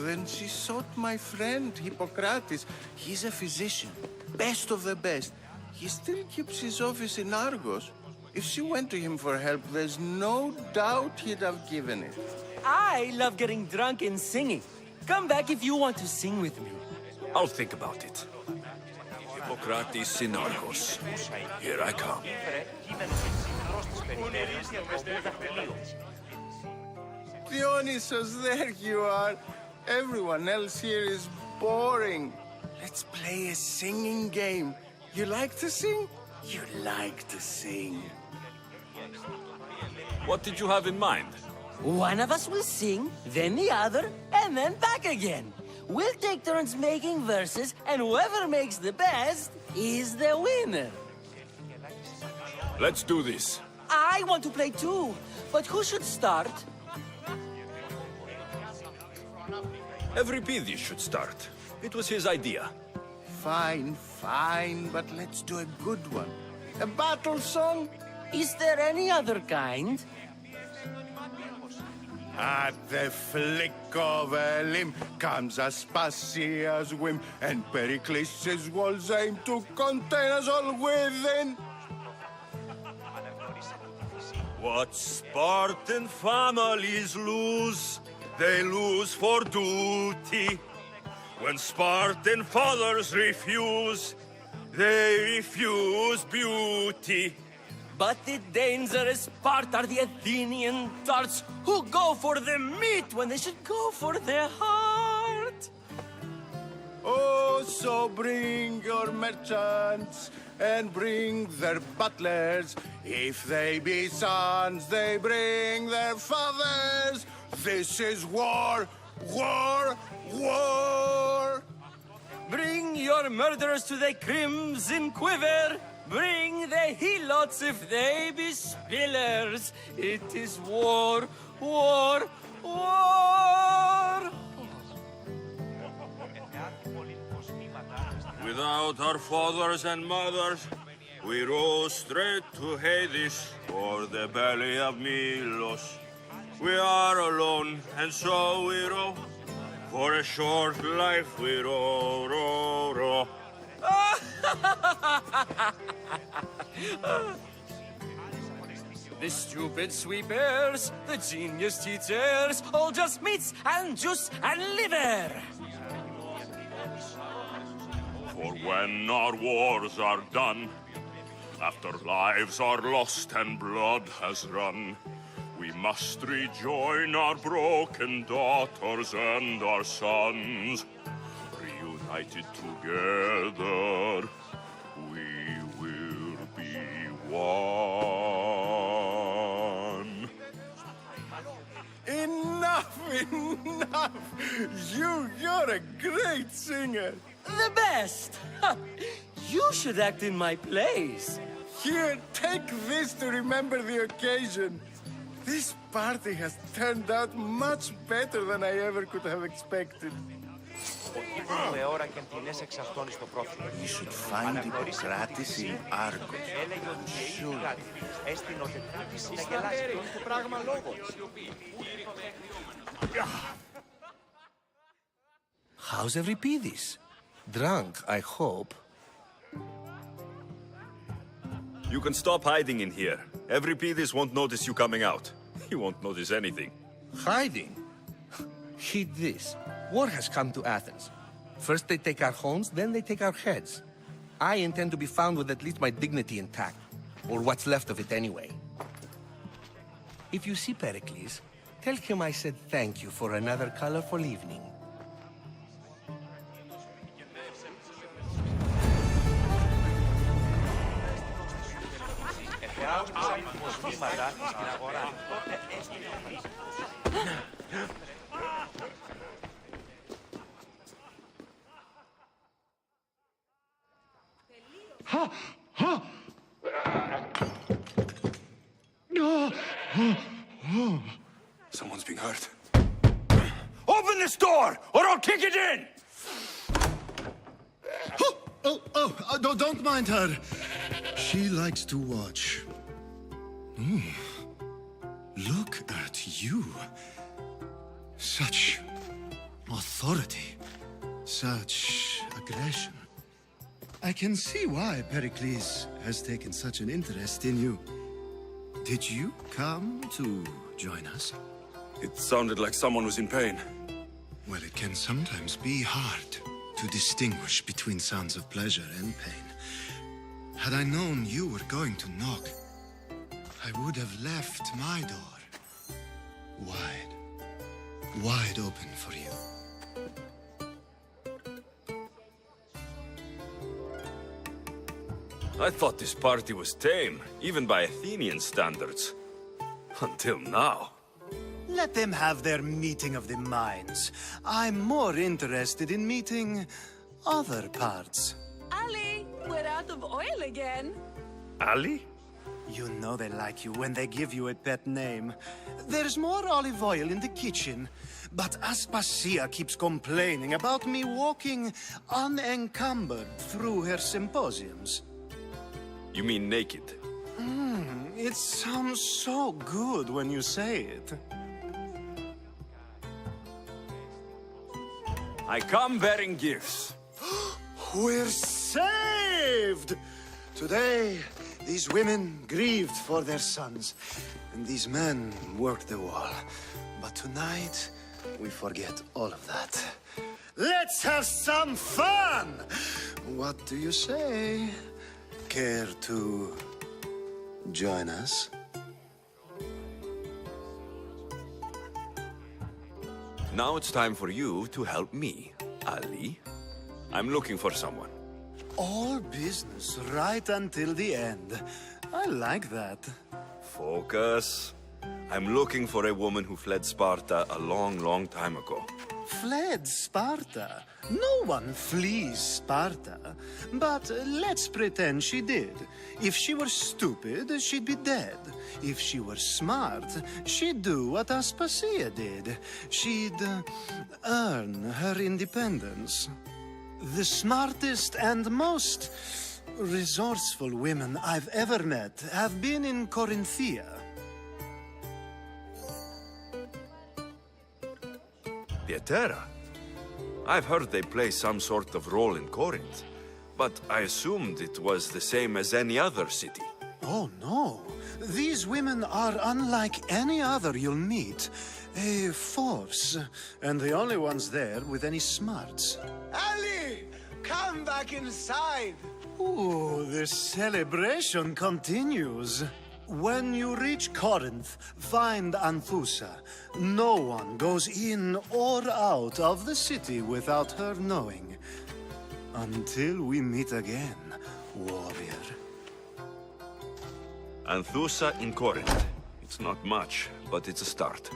Then she sought my friend, Hippocrates. He's a physician, best of the best. He still keeps his office in Argos. If she went to him for help, there's no doubt he'd have given it. I love getting drunk and singing. Come back if you want to sing with me. I'll think about it. Hippocrates in Argos. Here I come. Dionysus, there you are. Everyone else here is boring. Let's play a singing game. You like to sing? You like to sing. What did you have in mind? One of us will sing, then the other, and then back again. We'll take turns making verses, and whoever makes the best is the winner. Let's do this. I want to play too, but who should start? Euripides should start. It was his idea. Fine, fine, but let's do a good one. A battle song? Is there any other kind? At the flick of a limb comes Aspasia's whim, and Perikles' walls aim to contain us all within. What Spartan families lose, they lose for duty. When Spartan fathers refuse, they refuse beauty. But the dangerous part are the Athenian tarts who go for the meat when they should go for their heart. Oh, so bring your merchants and bring their butlers. If they be sons, they bring their fathers. This is war, war, war. Bring your murderers to the crimson quiver. Bring the helots if they be spillers. It is war, war, war. Without our fathers and mothers, we row straight to Hades or the belly of Milos. We are alone, and so we row. For a short life we row, row, row. The stupid sweepers, the genius teachers, all just meats and juice and liver. For when our wars are done, after lives are lost and blood has run, we must rejoin our broken daughters and our sons. Reunited together, we will be one. Enough, enough! You're a great singer. The best! You should act in my plays. Here, take this to remember the occasion. This party has turned out much better than I ever could have expected. You should find Hippocrates in Argos. I'm sure. How's Euripides? Drunk, I hope. You can stop hiding in here. Euripides won't notice you coming out. He won't notice anything. Hiding? Heed this. War has come to Athens. First they take our homes, then they take our heads. I intend to be found with at least my dignity intact. Or what's left of it anyway. If you see Perikles, tell him I said thank you for another colorful evening. Ha! Ha! Someone's being hurt. Open this door, or I'll kick it in! Don't mind her. She likes to watch. Look at you. Such authority. Such aggression. I can see why Perikles has taken such an interest in you. Did you come to join us? It sounded like someone was in pain. Well, it can sometimes be hard to distinguish between sounds of pleasure and pain. Had I known you were going to knock, I would have left my door wide, wide open for you. I thought this party was tame, even by Athenian standards. Until now. Let them have their meeting of the minds. I'm more interested in meeting other parts. Ali, we're out of oil again. Ali? You know they like you when they give you a pet name. There's more olive oil in the kitchen, but Aspasia keeps complaining about me walking unencumbered through her symposiums. You mean naked? It sounds so good when you say it. I come bearing gifts. We're saved! Today, these women grieved for their sons, and these men worked the wall. But tonight, we forget all of that. Let's have some fun! What do you say? Care to join us? Now it's time for you to help me, Ali. I'm looking for someone. All business right until the end. I like that. Focus. I'm looking for a woman who fled Sparta a long, long time ago. Fled Sparta? No one flees Sparta. But let's pretend she did. If she were stupid, she'd be dead. If she were smart, she'd do what Aspasia did. She'd earn her independence. The smartest and most resourceful women I've ever met have been in Corinthia. Pietera? I've heard they play some sort of role in Corinth, but I assumed it was the same as any other city. Oh, no. These women are unlike any other you'll meet. A force, and the only ones there with any smarts. Ali! Come back inside! Ooh, the celebration continues. When you reach Corinth, find Anthusa. No one goes in or out of the city without her knowing. Until we meet again, warrior. Anthusa in Corinth. It's not much, but it's a start.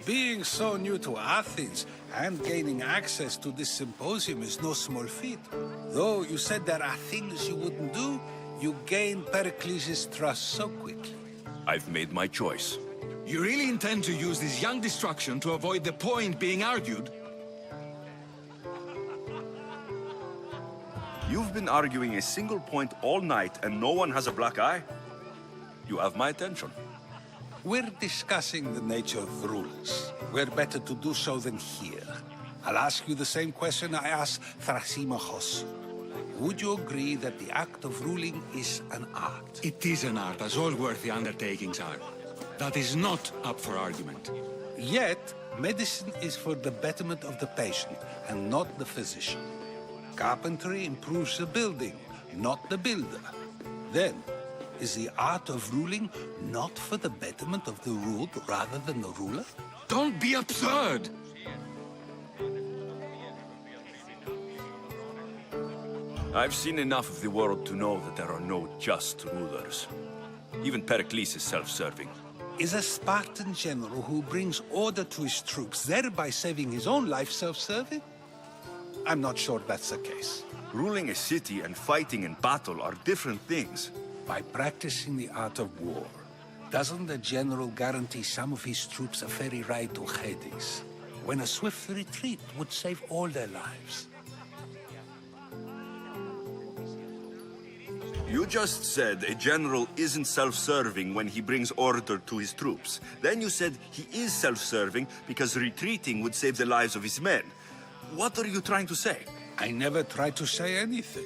Being so new to Athens and gaining access to this symposium is no small feat. Though you said there are things you wouldn't do, you gained Perikles' trust so quickly. I've made my choice. You really intend to use this young destruction to avoid the point being argued? You've been arguing a single point all night and no one has a black eye? You have my attention. We're discussing the nature of rulers. Where better to do so than here? I'll ask you the same question I asked Thrasymachos. Would you agree that the act of ruling is an art? It is an art, as all worthy undertakings are. That is not up for argument. Yet, medicine is for the betterment of the patient and not the physician. Carpentry improves the building, not the builder. Then, is the art of ruling not for the betterment of the ruled rather than the ruler? Don't be absurd! I've seen enough of the world to know that there are no just rulers. Even Perikles is self-serving. Is a Spartan general who brings order to his troops, thereby saving his own life, self-serving? I'm not sure that's the case. Ruling a city and fighting in battle are different things. By practicing the art of war, doesn't the general guarantee some of his troops a ferry ride to Hades, when a swift retreat would save all their lives? You just said a general isn't self-serving when he brings order to his troops. Then you said he is self-serving because retreating would save the lives of his men. What are you trying to say? I never tried to say anything.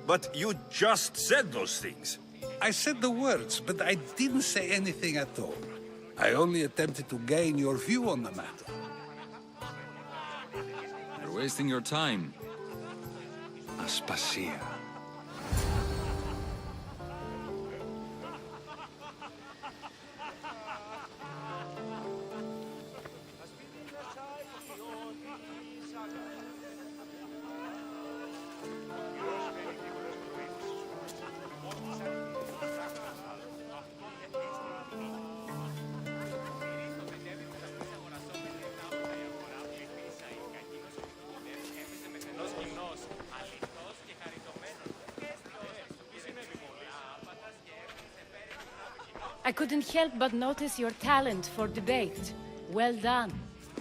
But you just said those things. I said the words, but I didn't say anything at all. I only attempted to gain your view on the matter. You're wasting your time. Aspasia. I couldn't help but notice your talent for debate. Well done.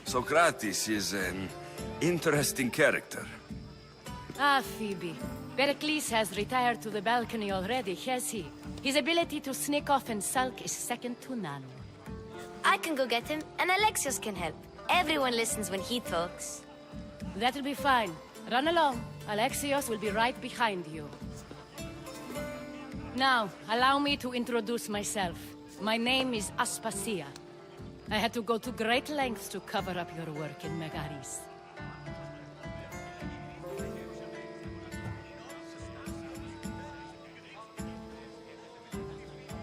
Socrates is an interesting character. Ah, Phoebe. Perikles has retired to the balcony already, has he? His ability to sneak off and sulk is second to none. I can go get him, and Alexios can help. Everyone listens when he talks. That'll be fine. Run along. Alexios will be right behind you. Now, allow me to introduce myself. My name is Aspasia. I had to go to great lengths to cover up your work in Megaris.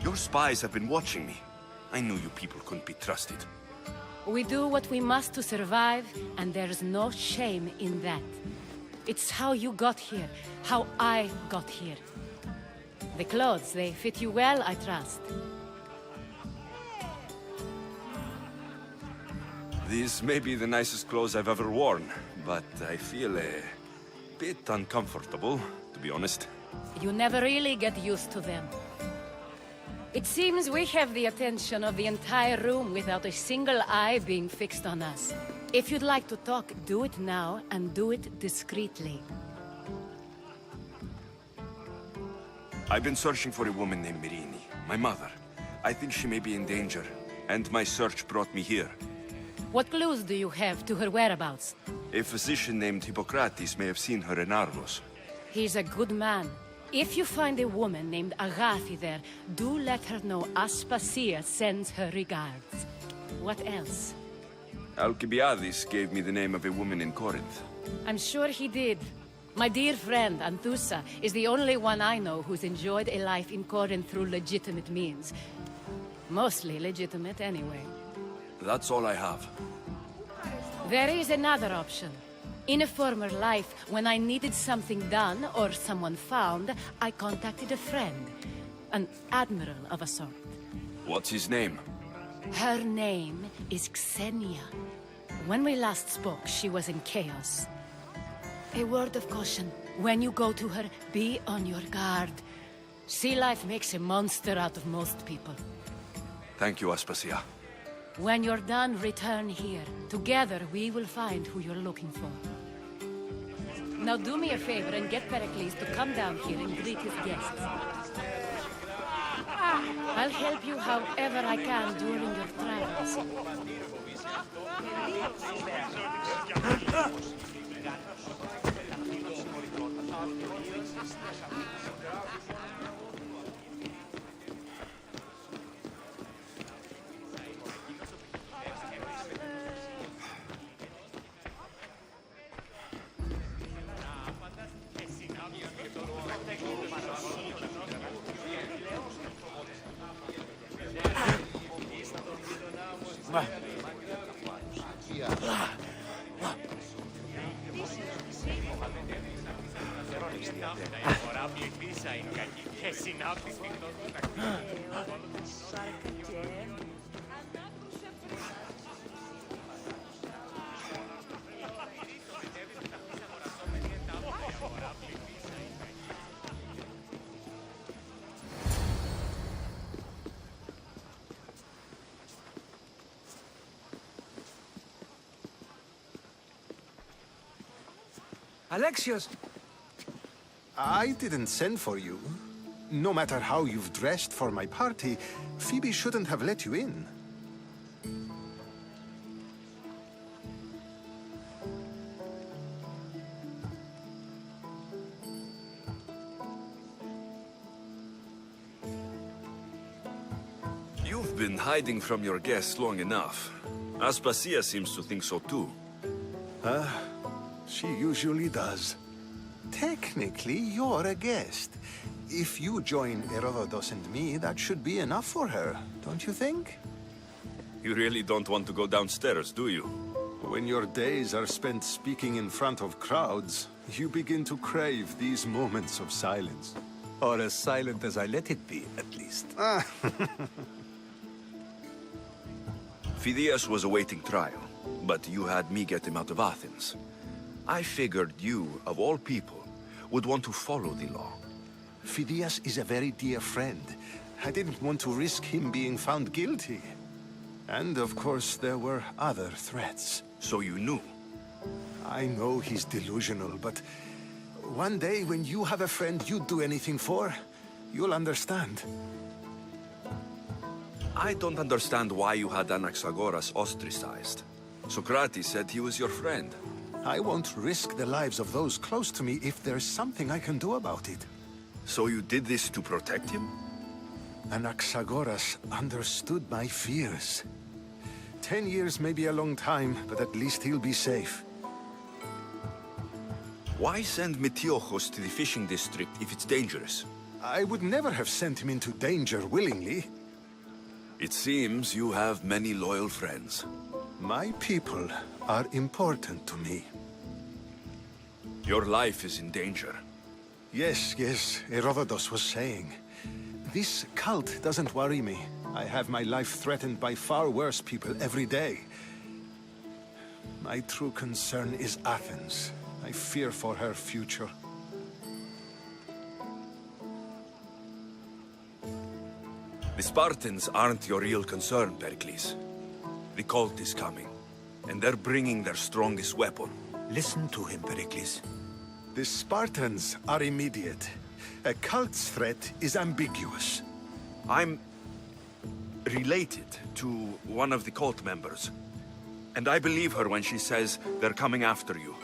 Your spies have been watching me. I knew you people couldn't be trusted. We do what we must to survive, and there's no shame in that. It's how you got here, how I got here. The clothes, they fit you well, I trust. These may be the nicest clothes I've ever worn, but I feel a bit uncomfortable, to be honest. You never really get used to them. It seems we have the attention of the entire room without a single eye being fixed on us. If you'd like to talk, do it now, and do it discreetly. I've been searching for a woman named Mirini, my mother. I think she may be in danger, and my search brought me here. What clues do you have to her whereabouts? A physician named Hippocrates may have seen her in Argos. He's a good man. If you find a woman named Agathi there, do let her know Aspasia sends her regards. What else? Alcibiades gave me the name of a woman in Corinth. I'm sure he did. My dear friend, Anthusa, is the only one I know who's enjoyed a life in Corinth through legitimate means. Mostly legitimate, anyway. That's all I have. There is another option. In a former life, when I needed something done or someone found, I contacted a friend. An admiral of a sort. What's his name? Her name is Xenia. When we last spoke, she was in chaos. A word of caution. When you go to her, be on your guard. Sea life makes a monster out of most people. Thank you, Aspasia. When you're done, return here. Together, we will find who you're looking for. Now do me a favor and get Perikles to come down here and greet his guests. I'll help you however I can during your travels. Alexios! I didn't send for you. No matter how you've dressed for my party, Phoebe shouldn't have let you in. You've been hiding from your guests long enough. Aspasia seems to think so too. She usually does. Technically, you're a guest. If you join Herodotus and me, that should be enough for her, don't you think? You really don't want to go downstairs, do you? When your days are spent speaking in front of crowds, you begin to crave these moments of silence. Or as silent as I let it be, at least. Phidias was awaiting trial, but you had me get him out of Athens. I figured you, of all people, would want to follow the law. Phidias is a very dear friend. I didn't want to risk him being found guilty. And of course, there were other threats. So you knew? I know he's delusional, but one day when you have a friend you'd do anything for, you'll understand. I don't understand why you had Anaxagoras ostracized. Socrates said he was your friend. I won't risk the lives of those close to me if there's something I can do about it. So you did this to protect him? Anaxagoras understood my fears. 10 years may be a long time, but at least he'll be safe. Why send Metiochos to the fishing district if it's dangerous? I would never have sent him into danger willingly. It seems you have many loyal friends. My people are important to me. Your life is in danger. Yes, Herodotus was saying. This cult doesn't worry me. I have my life threatened by far worse people every day. My true concern is Athens. I fear for her future. The Spartans aren't your real concern, Perikles. The cult is coming, and they're bringing their strongest weapon. Listen to him, Perikles. The Spartans are immediate. A cult's threat is ambiguous. I'm related to one of the cult members, and I believe her when she says they're coming after you.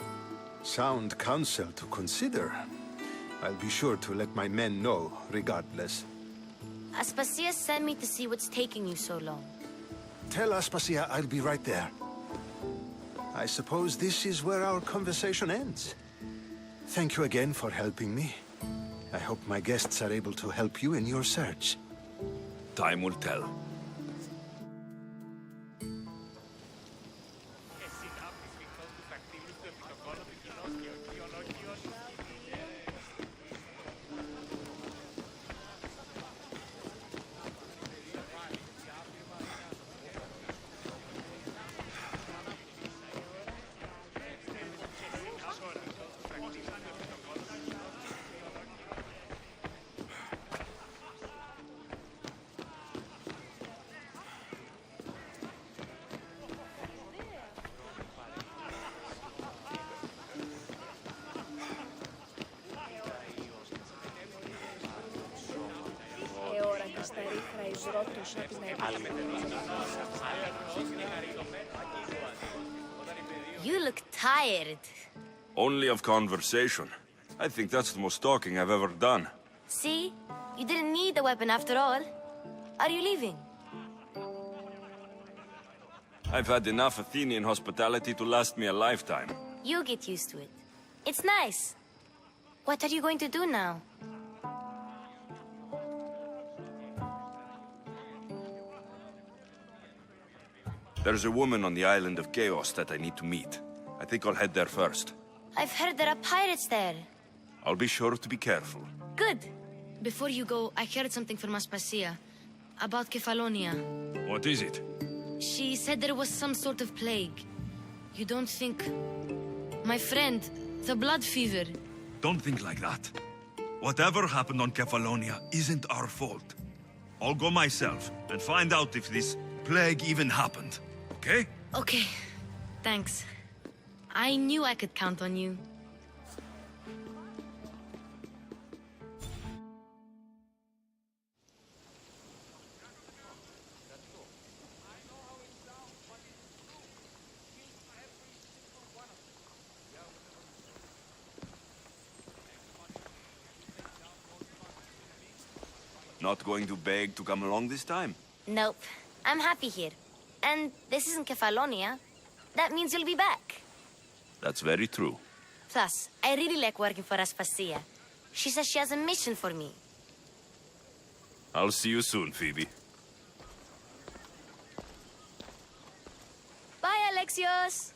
Sound counsel to consider. I'll be sure to let my men know, regardless. Aspasia sent me to see what's taking you so long. Tell Aspasia I'll be right there. I suppose this is where our conversation ends. Thank you again for helping me. I hope my guests are able to help you in your search. Time will tell. You look tired. Only of conversation. I think that's the most talking I've ever done. See? You didn't need the weapon after all. Are you leaving? I've had enough Athenian hospitality to last me a lifetime. You get used to it. It's nice. What are you going to do now? There's a woman on the island of Chaos that I need to meet. I think I'll head there first. I've heard there are pirates there. I'll be sure to be careful. Good. Before you go, I heard something from Aspasia. About Kefalonia. What is it? She said there was some sort of plague. You don't think... My friend, the blood fever. Don't think like that. Whatever happened on Kefalonia isn't our fault. I'll go myself and find out if this plague even happened. Okay? Okay. Thanks. I knew I could count on you. Not going to beg to come along this time? Nope. I'm happy here. And this isn't Kefalonia. That means you'll be back. That's very true. Plus, I really like working for Aspasia. She says she has a mission for me. I'll see you soon, Phoebe. Bye, Alexios!